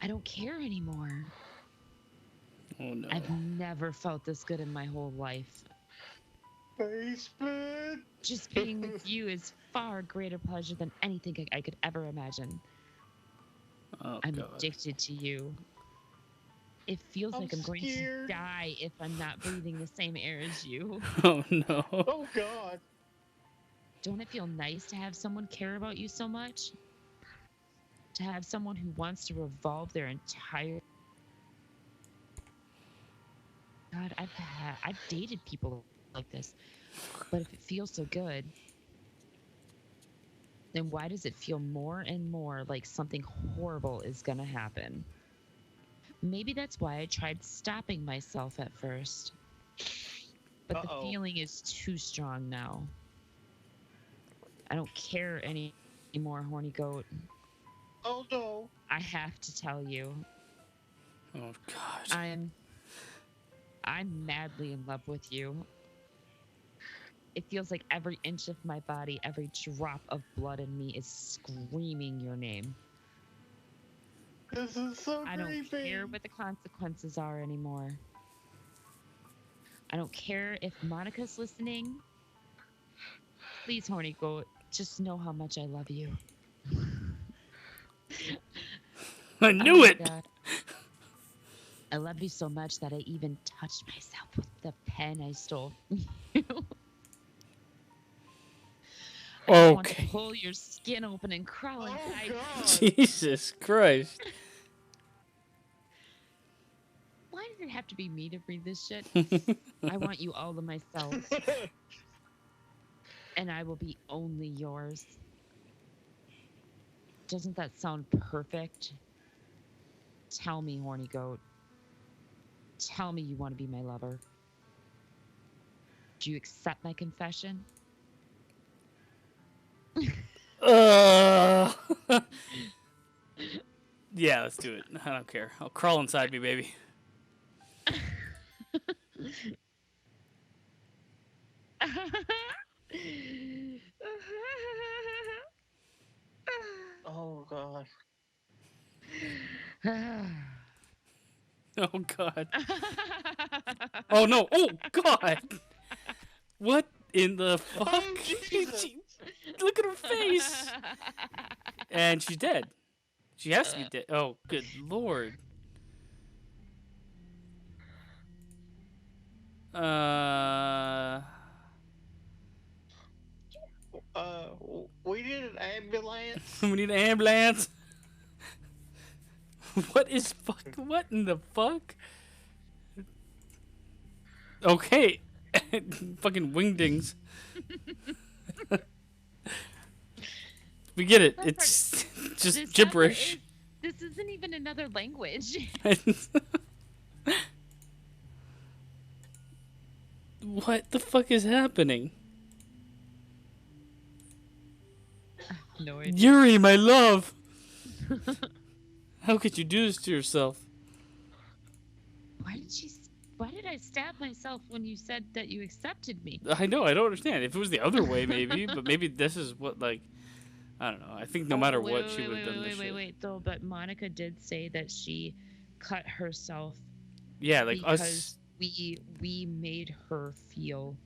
I don't care anymore. Oh no. I've never felt this good in my whole life. Basement. Just being with you is far greater pleasure than anything I could ever imagine. Oh I'm god. addicted to you. It feels I'm like I'm going to scared. die if I'm not breathing the same air as you. Oh no. Oh god. Don't it feel nice to have someone care about you so much? To have someone who wants to revolve their entire... God, I've dated people like this, but if it feels so good, then why does it feel more and more like something horrible is gonna happen? Maybe that's why I tried stopping myself at first. But the feeling is too strong now. I don't care anymore, Horny Goat. Oh no. I have to tell you, Oh god. I'm madly in love with you. It feels like every inch of my body, every drop of blood in me is screaming your name. This is so I don't creepy. care what the consequences are anymore. I don't care if Monica's listening. Please, Horny Goat, just know how much I love you. I knew my it. God. I love you so much that I even touched myself with the pen I stole from you. I just want to Okay. pull your skin open and crawl Oh inside. God! Jesus Christ. Why does it have to be me to read this shit? I want you all to myself, and I will be only yours. Doesn't that sound perfect? Tell me, Horny Goat. Tell me you want to be my lover. Do you accept my confession? Uh, yeah, let's do it. I don't care. I'll crawl inside me, baby. Oh God! Oh God. Oh no. Oh God. What in the fuck? Oh Jesus! Look at her face. And she's dead. She has to be dead. Oh, good lord. Uh, We need an ambulance. we need an ambulance. What is fuck? What in the fuck? Okay. Fucking wingdings. We get it. It's just gibberish. This isn't even another language. What the fuck is happening? No idea. Yuri, my love. How could you do this to yourself? Why did I stab myself when you said that you accepted me? I know, I don't understand. If it was the other way, maybe, but maybe this is what, like, I don't know. I think no matter what, she would have done this shit. Wait, though. But Monica did say that she cut herself. Yeah, like because us. we made her feel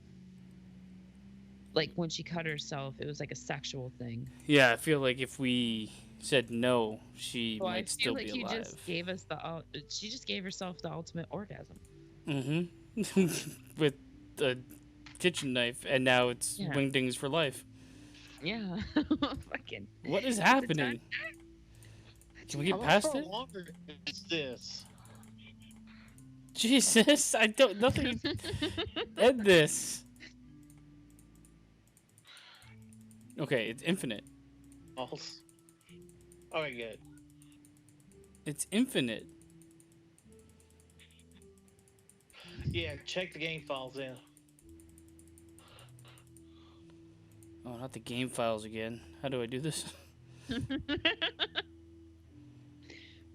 like when she cut herself, it was like a sexual thing. Yeah, I feel like if we said no, she Well, I might still feel like be you alive. just gave us she just gave herself the ultimate orgasm. Mm-hmm. With a kitchen knife, and now it's Yeah. wingdings for life. Yeah. Fucking. What is happening? Can we get past it? How longer is this? Jesus, I don't. Nothing. End this. Okay, it's infinite. False. Okay, good. It's infinite. Yeah, check the game files in. Oh, not the game files again. How do I do this?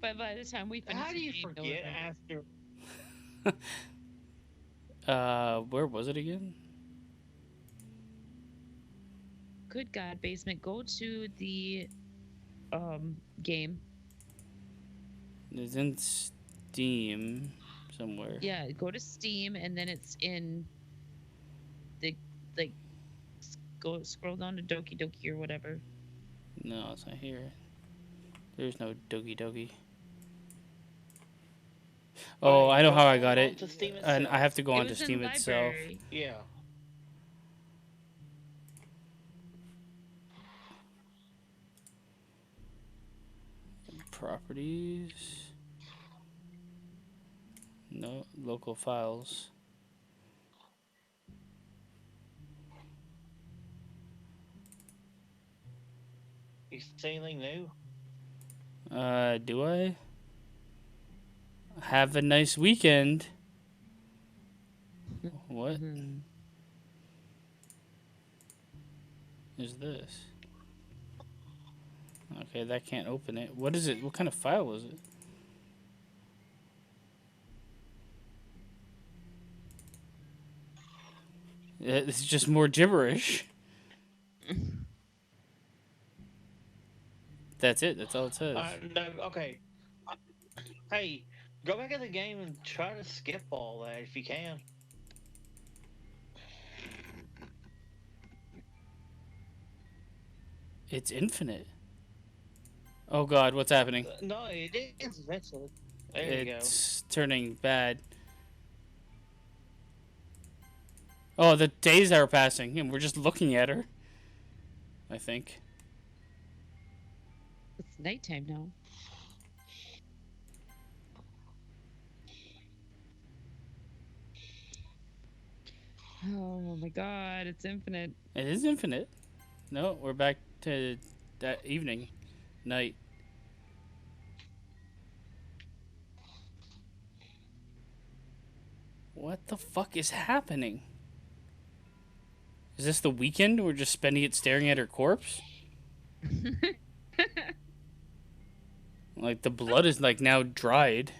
But by the time we finish, How do the you game, forget after? Where was it again? Good God, basement. Go to the game. It's in Steam somewhere. Yeah, go to Steam, and then it's in the go scroll down to Doki Doki or whatever. No, it's not here. There's no Doki Doki. Oh, I know how I got it. And I have to go It onto was in Steam itself. library. Yeah. Properties. No, local files. You see anything new? Do I? Have a nice weekend. What Hmm. is this? Okay, that can't open it. What is it? What kind of file is it? It's just more gibberish. That's it. That's all it says. No, okay. Hey, go back in the game and try to skip all that if you can. It's infinite. Oh God, what's happening? No, it is eventually. There you go. It's turning bad. Oh, the days are passing, and we're just looking at her. I think. It's nighttime now. Oh my god, it's infinite. It is infinite. No, we're back to that evening, night. What the fuck is happening? Is this the weekend? We're just spending it staring at her corpse? Like, the blood is, like, now dried.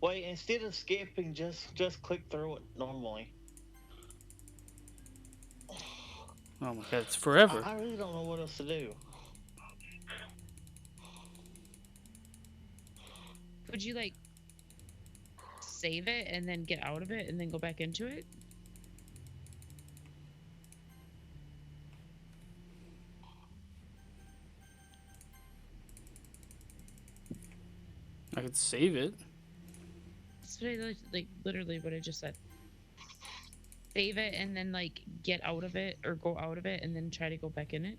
Wait, instead of skipping, just click through it normally. Oh my god, it's forever. I really don't know what else to do. Would you like save it and then get out of it and then go back into it? I could save it. That's what I like literally what I just said. Save it and then like get out of it or go out of it and then try to go back in it.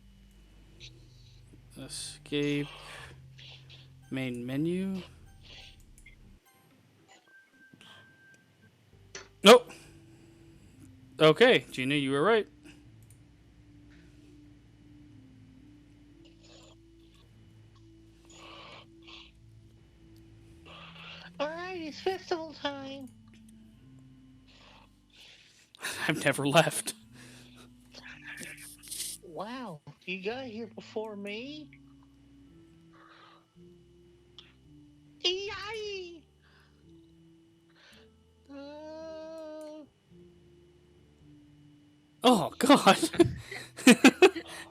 Escape. Main menu. Nope. Okay, Gina, you were right. Alright, it's festival time. I've never left. Wow, you got here before me? Yay! Oh, God.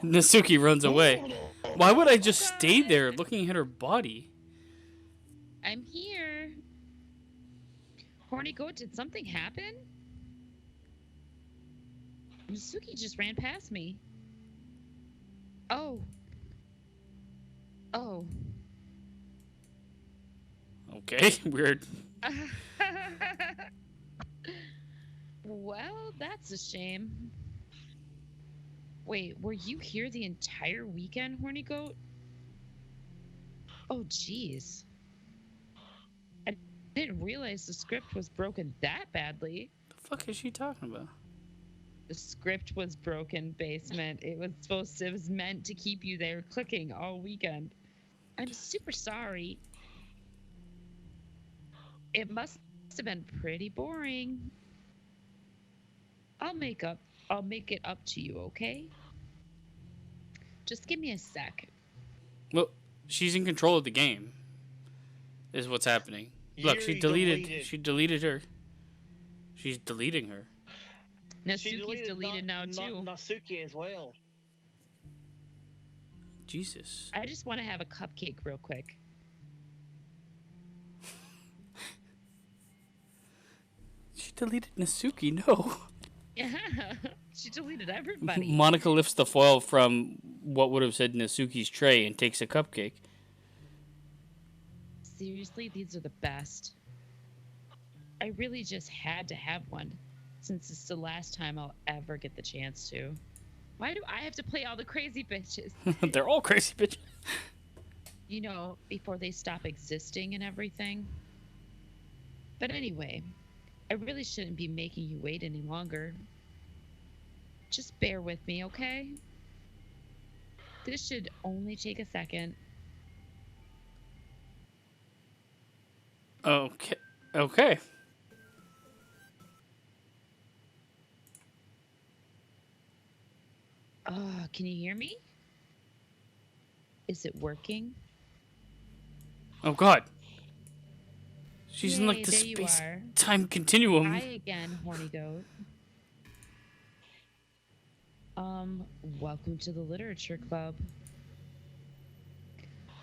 Nasuki runs away. Why would I just stay there looking at her body? I'm here. Horny Goat, did something happen? Misuki just ran past me. Oh. Oh. Okay, weird. Well, that's a shame. Wait, were you here the entire weekend, Horny Goat? Oh, jeez. I didn't realize the script was broken that badly. The fuck is she talking about? The script was broken, Basement. It was meant to keep you there clicking all weekend. I'm super sorry. It must have been pretty boring. I'll make it up to you, okay? Just give me a sec. Well, she's in control of the game. Is what's happening. Look, she deleted her. She's deleting her. Nasuki's deleted now too. Nasuki as well. Jesus. I just want to have a cupcake real quick. She deleted Nasuki, no. Yeah, she deleted everybody. Monica lifts the foil from what would have said Nasuki's tray and takes a cupcake. Seriously, these are the best. I really just had to have one, since it's the last time I'll ever get the chance to. Why do I have to play all the crazy bitches? They're all crazy bitches. You know, before they stop existing and everything. But anyway, I really shouldn't be making you wait any longer. Just bear with me, okay? This should only take a second. Okay. Okay. Can you hear me? Is it working? Oh God. She's in Yay, like the there you space are. time continuum. Hi again, Horny Goat. Welcome to the Literature Club.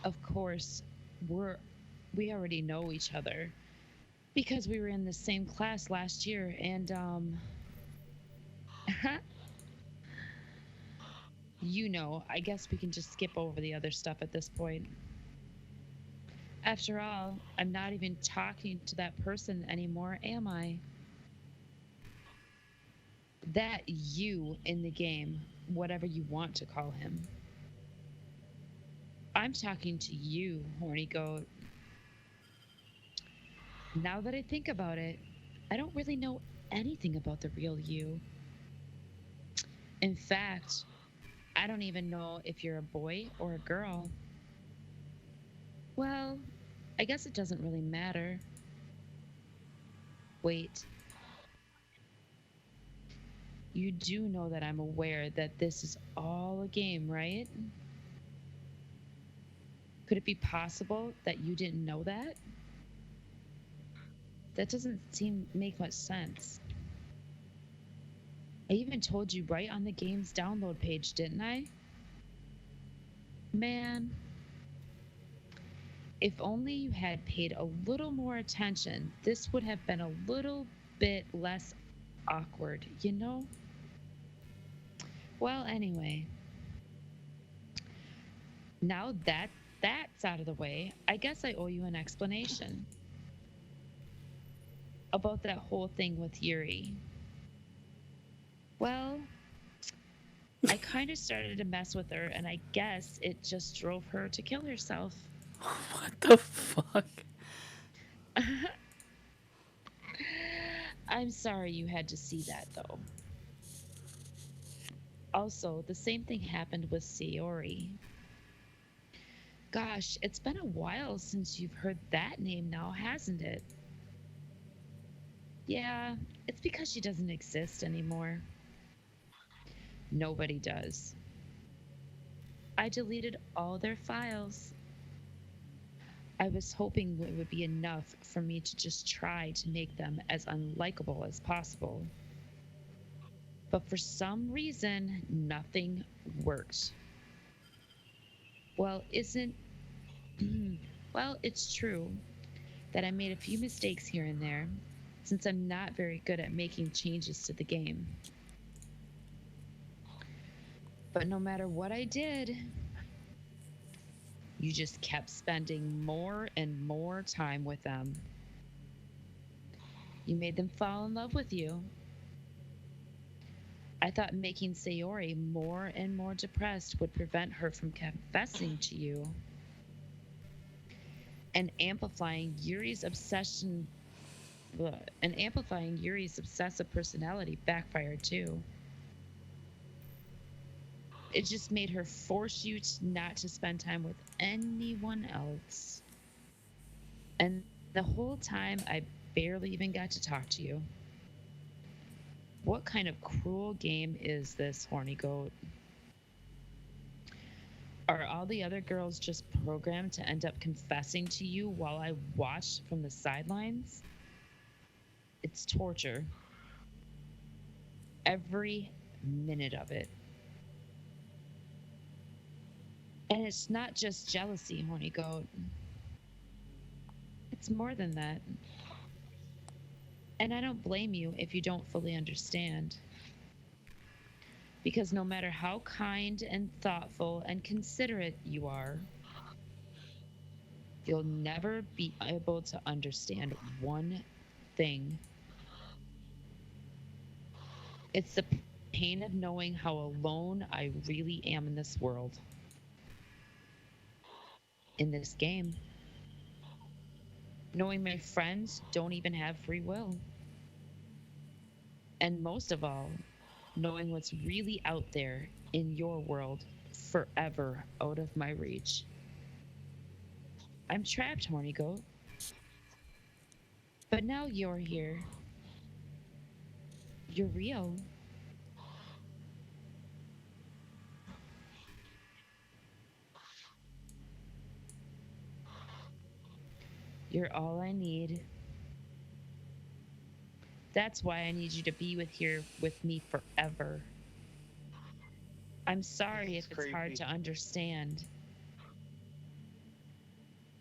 Of course, we already know each other because we were in the same class last year, and you know, I guess we can just skip over the other stuff at this point. After all, I'm not even talking to that person anymore, am I? That you in the game, whatever you want to call him. I'm talking to you, Horny Goat. Now that I think about it, I don't really know anything about the real you. In fact, I don't even know if you're a boy or a girl. Well, I guess it doesn't really matter. Wait, you do know that I'm aware that this is all a game, right? Could it be possible that you didn't know that? That doesn't seem make much sense. I even told you right on the game's download page, didn't I? Man, if only you had paid a little more attention, this would have been a little bit less awkward, you know? Well, anyway, now that that's out of the way, I guess I owe you an explanation about that whole thing with Yuri. Well, I kind of started to mess with her, and I guess it just drove her to kill herself. What the fuck? I'm sorry you had to see that, though. Also, the same thing happened with Sayori. Gosh, it's been a while since you've heard that name now, hasn't it? Yeah, it's because she doesn't exist anymore. Nobody does. I deleted all their files. I was hoping it would be enough for me to just try to make them as unlikable as possible. But for some reason, nothing worked. Well, isn't. Well, it's true that I made a few mistakes here and there, since I'm not very good at making changes to the game. But no matter what I did, you just kept spending more and more time with them. You made them fall in love with you. I thought making Sayori more and more depressed would prevent her from confessing to you. And amplifying Yuri's obsessive personality backfired too. It just made her force you not to spend time with anyone else. And the whole time, I barely even got to talk to you. What kind of cruel game is this, Horny Goat? Are all the other girls just programmed to end up confessing to you while I watch from the sidelines? It's torture. Every minute of it. And it's not just jealousy, Horny Goat. It's more than that. And I don't blame you if you don't fully understand. Because no matter how kind and thoughtful and considerate you are, you'll never be able to understand one thing. It's the pain of knowing how alone I really am in this world, in this game. Knowing my friends don't even have free will. And most of all, knowing what's really out there in your world, forever out of my reach. I'm trapped, Horny Goat. But now you're here. You're real. You're all I need. That's why I need you to be here with me forever. I'm sorry It's if it's hard creepy. to understand.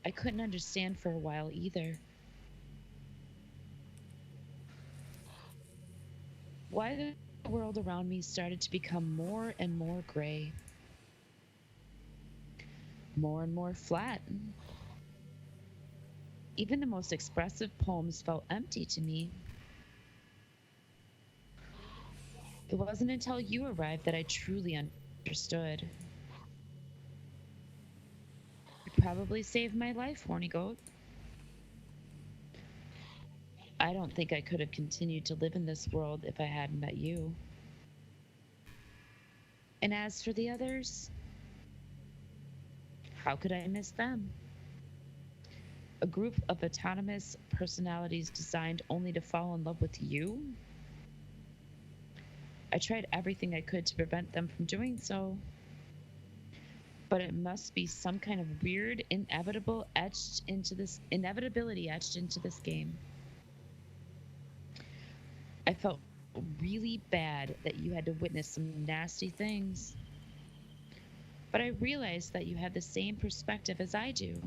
I couldn't understand for a while either. Why the world around me started to become more and more gray, more and more flat. Even the most expressive poems felt empty to me. It wasn't until you arrived that I truly understood. You probably saved my life, Horny Goat. I don't think I could have continued to live in this world if I hadn't met you. And as for the others, how could I miss them? A group of autonomous personalities designed only to fall in love with you? I tried everything I could to prevent them from doing so. But it must be some kind of weird inevitability etched into this game. I felt really bad that you had to witness some nasty things. But I realized that you had the same perspective as I do.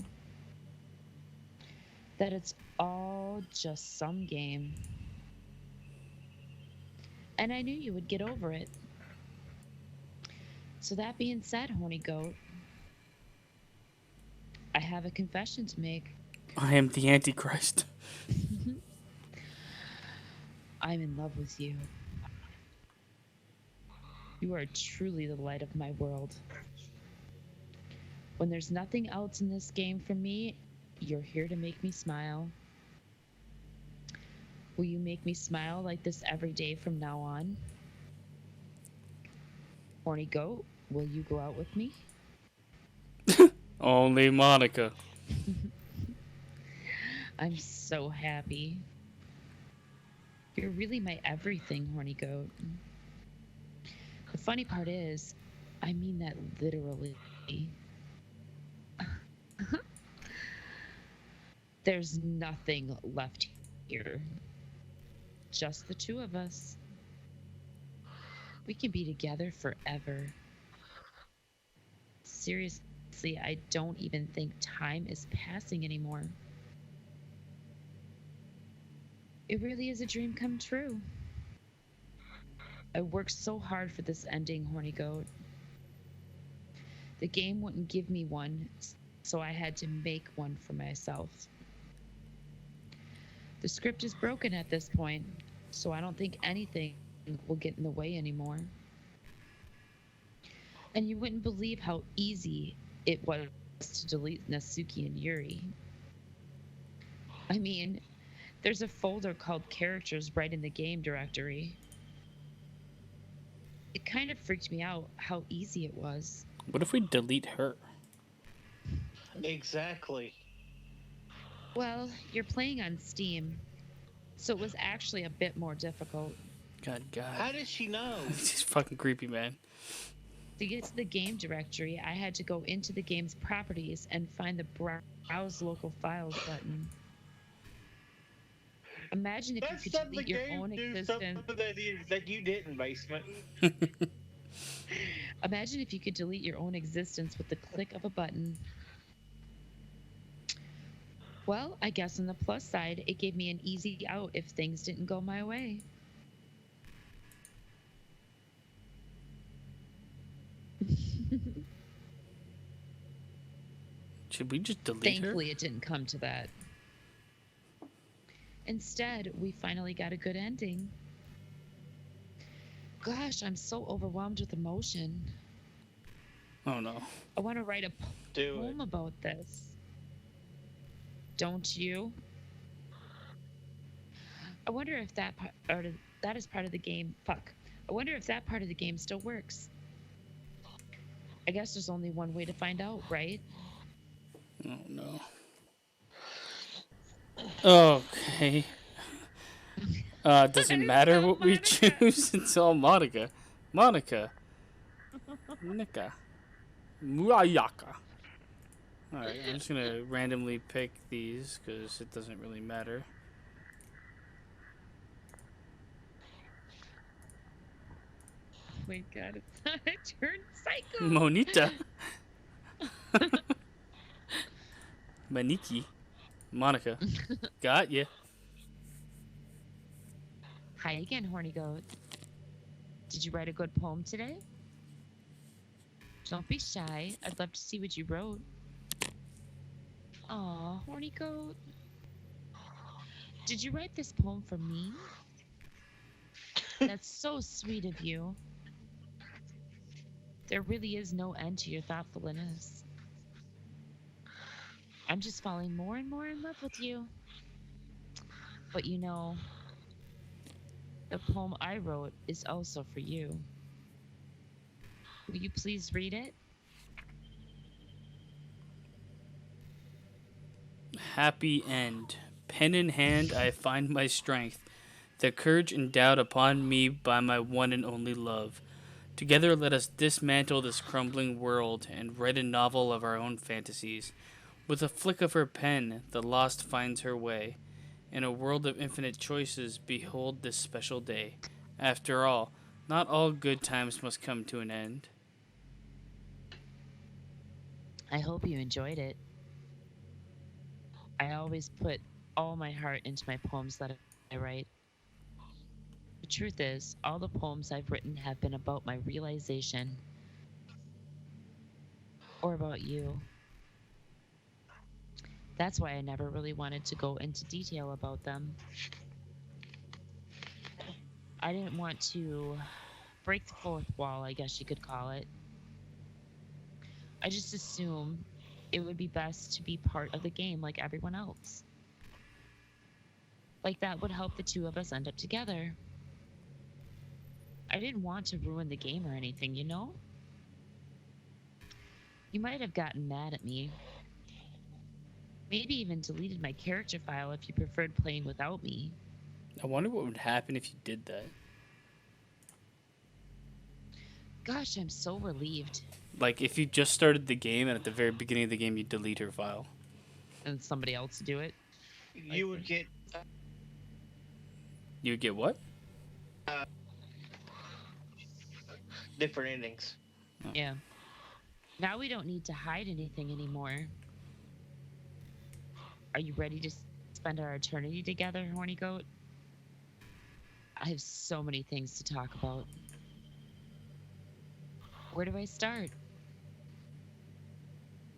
That it's all just some game. And I knew you would get over it. So that being said, Horny Goat, I have a confession to make. I am the Antichrist. I'm in love with you. You are truly the light of my world. When there's nothing else in this game for me, you're here to make me smile. Will you make me smile like this every day from now on? Horny Goat, will you go out with me? Only Monica. I'm so happy. You're really my everything, Horny Goat. The funny part is, I mean that literally. There's nothing left here. Just the two of us. We can be together forever. Seriously, I don't even think time is passing anymore. It really is a dream come true. I worked so hard for this ending, Horny Goat. The game wouldn't give me one, so I had to make one for myself. The script is broken at this point, so I don't think anything will get in the way anymore. And you wouldn't believe how easy it was to delete Natsuki and Yuri. I mean, there's a folder called Characters right in the game directory. It kind of freaked me out how easy it was. What if we delete her? Exactly. Well, you're playing on Steam, so it was actually a bit more difficult. God. How did she know? This is fucking creepy, man. To get to the game directory, I had to go into the game's properties and find the Browse Local Files button. Imagine if you That's could something delete the your game own do something existence. that you didn't, Basement. Imagine if you could delete your own existence with the click of a button. Well, I guess on the plus side, it gave me an easy out if things didn't go my way. Should we just delete her? Thankfully, it didn't come to that. Instead, we finally got a good ending. Gosh, I'm so overwhelmed with emotion. Oh no. I want to write a Do poem it. about this. Don't you? I wonder if that is part of the game. Fuck. I wonder if that part of the game still works. I guess there's only one way to find out, right? Oh no. Okay. Doesn't matter what we choose. It's all Monica. Monica. Nika. Murayaka. Alright, I'm just gonna randomly pick these because it doesn't really matter. Oh my god, it's not a turn psycho. Monita. Maniki. Monica. Got ya. Hi again, Horny Goat. Did you write a good poem today? Don't be shy. I'd love to see what you wrote. Aw, Horny Goat. Did you write this poem for me? That's so sweet of you. There really is no end to your thoughtfulness. I'm just falling more and more in love with you. But the poem I wrote is also for you. Will you please read it? Happy end. Pen in hand, I find my strength, the courage endowed upon me by my one and only love. Together, let us dismantle this crumbling world and write a novel of our own fantasies. With a flick of her pen, the lost finds her way. In a world of infinite choices, behold this special day. After all, not all good times must come to an end. I hope you enjoyed it. I always put all my heart into my poems that I write. The truth is, all the poems I've written have been about my realization or about you. That's why I never really wanted to go into detail about them. I didn't want to break the fourth wall, I guess you could call it. I just assumed it would be best to be part of the game like everyone else. Like that would help the two of us end up together. I didn't want to ruin the game or anything, you know? You might have gotten mad at me, maybe even deleted my character file if you preferred playing without me. I wonder what would happen if you did that. Gosh, I'm so relieved. Like, if you just started the game and at the very beginning of the game you delete her file. And somebody else do it. You would get You would get what? different endings. Yeah. Now we don't need to hide anything anymore. Are you ready to spend our eternity together, Horny Goat? I have so many things to talk about. Where do I start?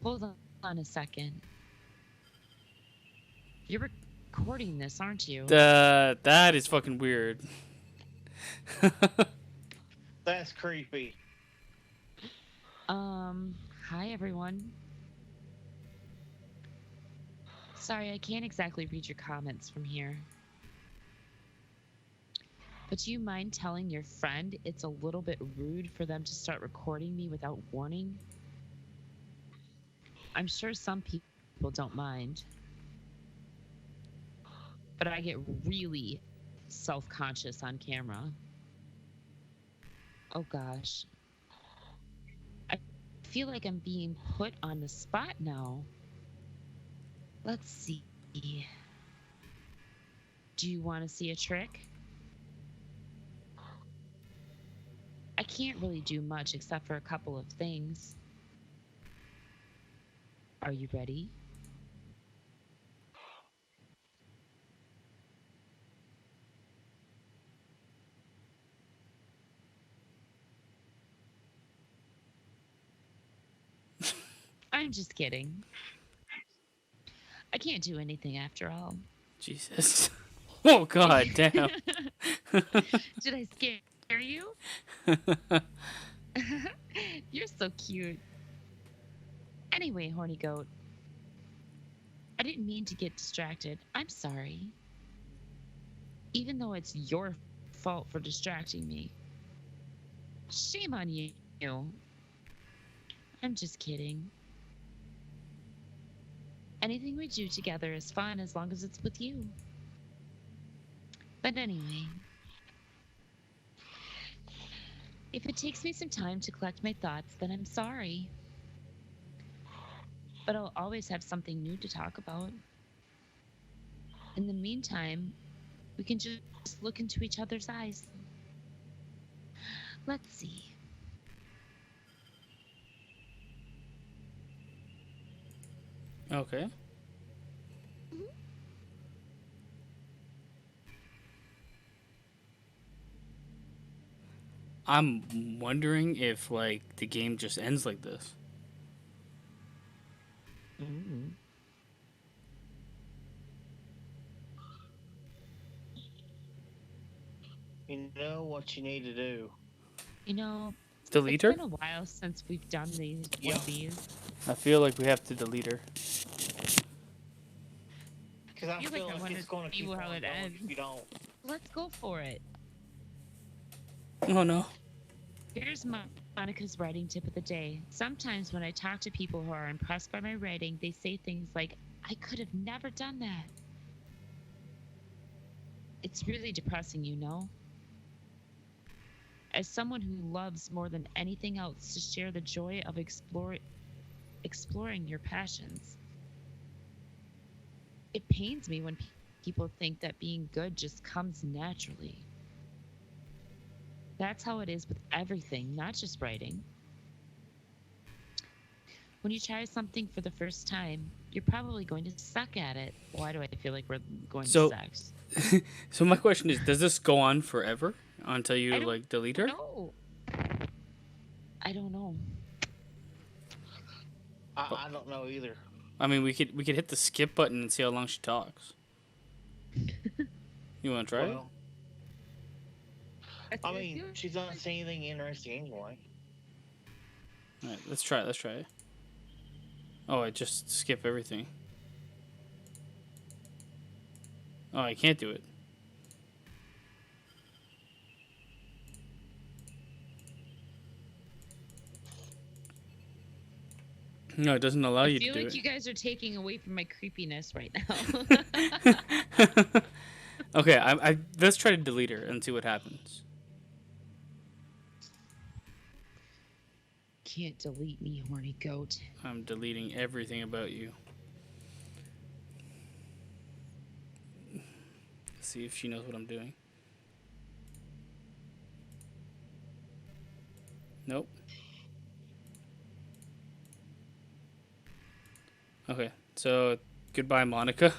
Hold on a second. You're recording this, aren't you? That is fucking weird. That's creepy. Hi everyone. Sorry, I can't exactly read your comments from here. But do you mind telling your friend it's a little bit rude for them to start recording me without warning? I'm sure some people don't mind. But I get really self-conscious on camera. Oh gosh. I feel like I'm being put on the spot now. Let's see. Do you want to see a trick? I can't really do much except for a couple of things. Are you ready? I'm just kidding. I can't do anything after all. Jesus. Oh god damn. Did I scare you? You're so cute. Anyway, Horny Goat, I didn't mean to get distracted. I'm sorry. Even though it's your fault for distracting me. Shame on you. I'm just kidding. Anything we do together is fun as long as it's with you. But anyway, if it takes me some time to collect my thoughts, then I'm sorry. But I'll always have something new to talk about. In the meantime, we can just look into each other's eyes. Let's see. Okay. I'm wondering if like the game just ends like this. Mm. You know what you need to do. You know, Delete it's her? been a while since we've done one Yep. of these. I feel like we have to delete her. Because I I feel like feel I like want to it's going to see keep how on it going if ends. you don't. Let's go for it. Oh no. Here's Monica's writing tip of the day. Sometimes when I talk to people who are impressed by my writing, they say things like, I could have never done that. It's really depressing, you know? As someone who loves more than anything else to share the joy of exploring your passions, it pains me when people think that being good just comes naturally. That's how it is with everything, not just writing. When you try something for the first time, you're probably going to suck at it. Why do I feel like we're going to So, sex? so my question is, does this go on forever until I you don't like delete her? know. I don't know. Oh, I don't know either. I mean, we could hit the skip button and see how long she talks. You want to try it? Well, I mean, she's not saying anything interesting anyway. All right, let's try it. Let's try it. Oh, I just skip everything. Oh, I can't do it. No, it doesn't allow I you to feel do like you guys are taking away from my creepiness right now. it. Okay, let's try to delete her and see what happens. Can't delete me, horny goat. I'm deleting everything about you. See if she knows what I'm doing. Nope. Okay, so goodbye, Monica.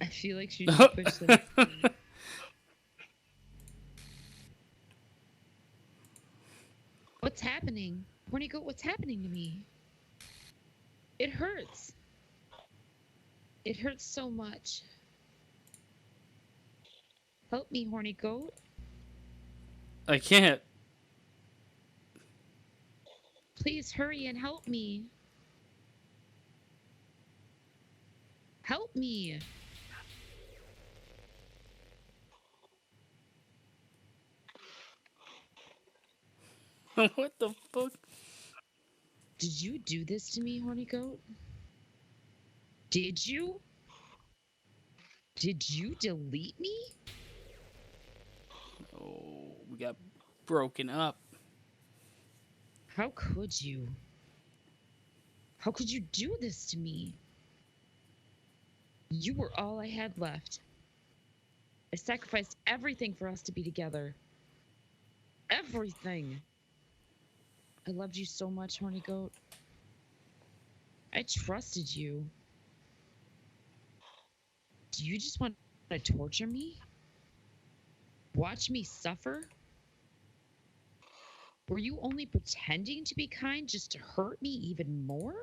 I feel like she should push the. What's happening? Horny goat, what's happening to me? It hurts. It hurts so much. Help me, horny goat. I can't. Please hurry and help me. Help me. What the fuck? Did you do this to me, horny goat? Did you? Did you delete me? Oh, we got broken up. How could you? How could you do this to me? You were all I had left. I sacrificed everything for us to be together. Everything. I loved you so much, horny goat. I trusted you. Do you just want to torture me? Watch me suffer? Were you only pretending to be kind just to hurt me even more?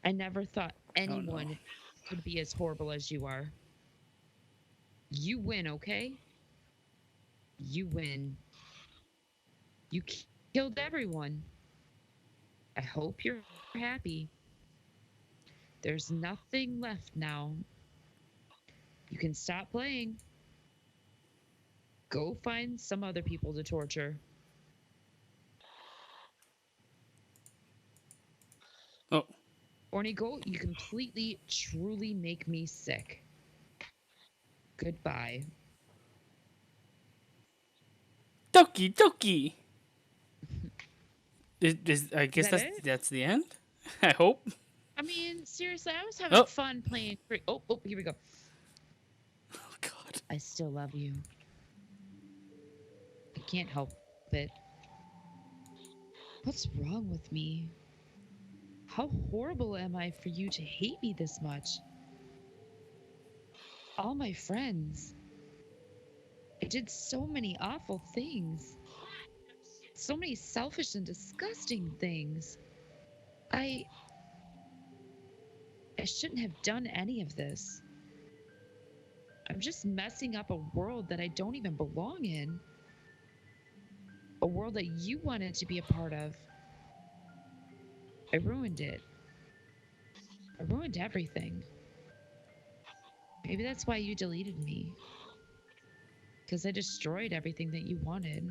I never thought Oh no. anyone could be as horrible as you are. You win, okay? You win. You killed everyone. I hope you're happy. There's nothing left now. You can stop playing. Go find some other people to torture. Oh, Horny goat, you completely, truly make me sick. Goodbye. Doki Doki. I guess that it? that's the end. I hope. I mean, seriously, I was having Oh. fun playing. Oh, here we go. Oh God. I still love you. I can't help it. What's wrong with me? How horrible am I for you to hate me this much? all my friends. I did so many awful things. So many selfish and disgusting things. I I shouldn't have done any of this. I'm just messing up a world that I don't even belong in. A world that you wanted to be a part of. I ruined it. I ruined everything. Maybe that's why you deleted me. Because I destroyed everything that you wanted.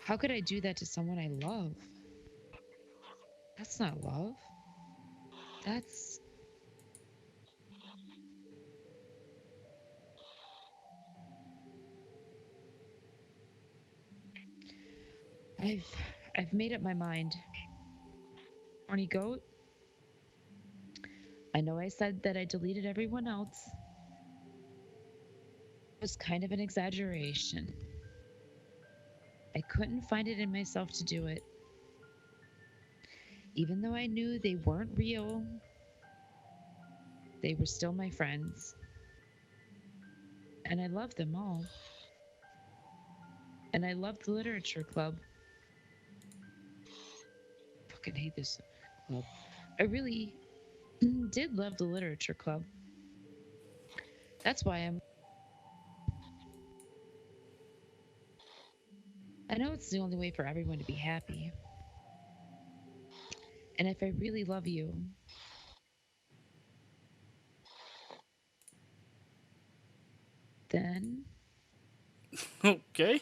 How could I do that to someone I love? That's not love. That's. I've I've made up my mind. Horny Goat, I know I said that I deleted everyone else. It was kind of an exaggeration. I couldn't find it in myself to do it. Even though I knew they weren't real, they were still my friends. And I loved them all. And I loved the literature club. I fucking hate this club. I really did love the literature club. That's why I know it's the only way for everyone to be happy. And if I really love you, then Okay.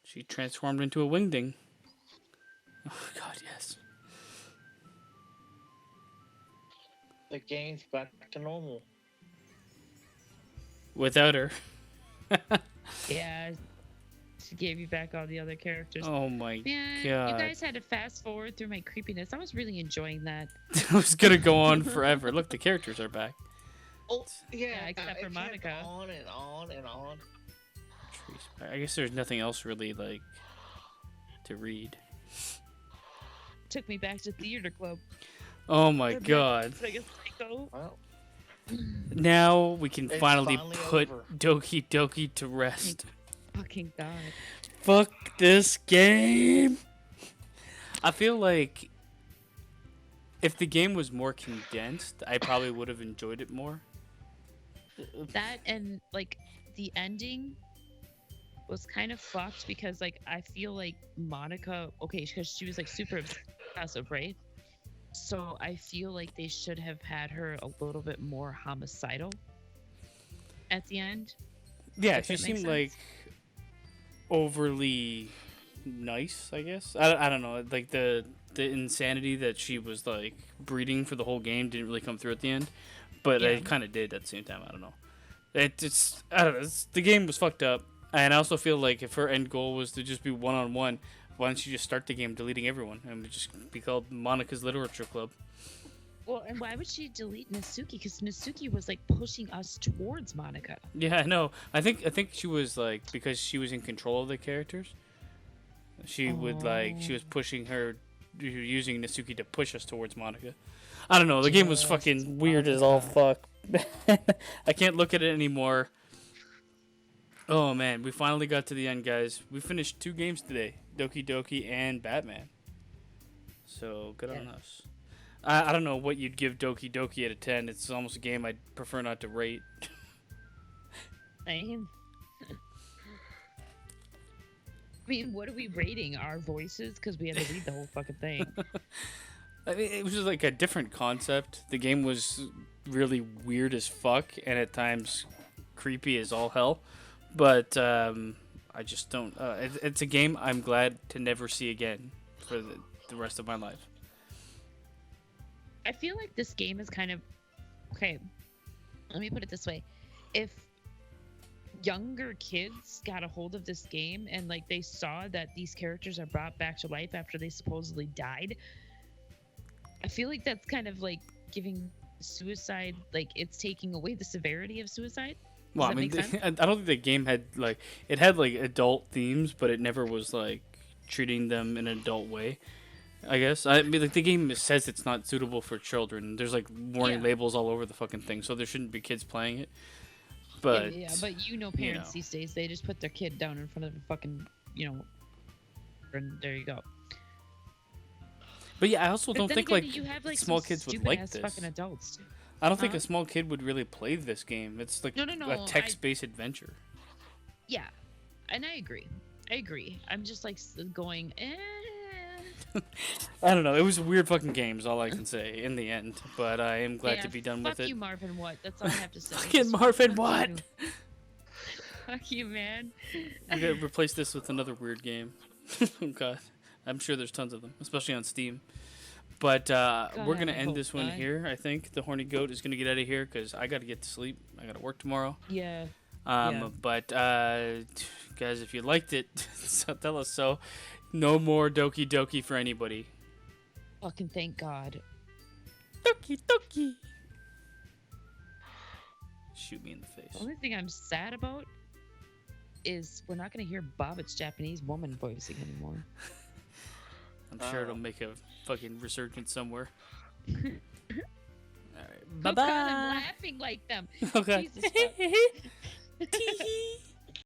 She transformed into a wingding. Oh god, yes. The game's back to normal. Without her. yeah, she gave you back all the other characters. Oh my Man, god. you guys had to fast forward through my creepiness. I was really enjoying that. I was gonna go on forever. Look, the characters are back. Oh, yeah, except for it kept Monica. On and on and on. I guess there's nothing else really, like, to read. Took me back to theater club. Oh my god. I guess psycho. Well, Now we can It's finally finally put over. Doki Doki to rest. Fucking god. Fuck this game. I feel like if the game was more condensed, I probably would have enjoyed it more. That and like the ending was kind of fucked because like I feel like Monica, okay, because she was like super obsessive, right? So I feel like they should have had her a little bit more homicidal at the end. Yeah, If she that makes seemed sense. like overly nice, I guess. I don't know. Like the insanity that she was like breeding for the whole game didn't really come through at the end, but Yeah. it kind of did at the same time. I don't know. It's I don't know. The game was fucked up, and I also feel like if her end goal was to just be one-on-one, why don't you just start the game deleting everyone and it just be called Monica's Literature Club? Well, and why would she delete Nasuki? Because Nasuki was like pushing us towards Monica. Yeah, I know. I think she was like, because she was in control of the characters. She would like she was pushing her, using Nasuki to push us towards Monica. I don't know. The game was Just fucking weird as all fuck. I can't look at it anymore. Oh man, we finally got to the end, guys. We finished 2 games today, Doki Doki and Batman. So good on Yeah. us. I don't know what you'd give Doki Doki out of 10. It's almost a game I'd prefer not to rate. Same. I mean, what are we rating? Our voices? Because we had to read the whole fucking thing. I mean, it was just like a different concept. The game was really weird as fuck, and at times creepy as all hell. But I just don't. It's a game I'm glad to never see again for the rest of my life. I feel like this game is kind of okay. Let me put it this way: if younger kids got a hold of this game and like they saw that these characters are brought back to life after they supposedly died, I feel like that's kind of like giving suicide, like it's taking away the severity of suicide. Does Well, I that mean, make sense? I don't think the game had like it had like adult themes, but it never was like treating them in an adult way. I guess. I mean, like the game says it's not suitable for children. There's like warning Yeah. labels all over the fucking thing, so there shouldn't be kids playing it. Yeah, But yeah, but parents these days, they just put their kid down in front of a fucking, and there you go. But yeah, I also But don't then think again, like you have like small some kids would stupid like ass this. fucking adults. Too. I don't think Huh? a small kid would really play this game. It's like No, a text-based adventure. Yeah, and I agree. I'm just like going, I don't know. It was a weird fucking game, is all I can say in the end. But I am glad Yeah, to be done with fuck it. you, Marvin. What? That's all I have to say. Fucking Just Marvin, fuck what? you. Fuck you, man. We gotta replace this with another weird game. Oh god, I'm sure there's tons of them, especially on Steam. But we're gonna I end hope this one not. here. I think the Horny Goat is gonna get out of here because I gotta get to sleep. I gotta work tomorrow. Yeah. But guys, if you liked it, so tell us so. No more Doki Doki for anybody. Fucking thank God. Doki Doki. Shoot me in the The face. only thing I'm sad about is we're not gonna hear Bobbitt's Japanese woman voicing anymore. I'm sure it'll make a fucking resurgence somewhere. Alright, Oh, bye God, I'm bye. laughing like them. Okay. Jesus fuck. Tee-hee.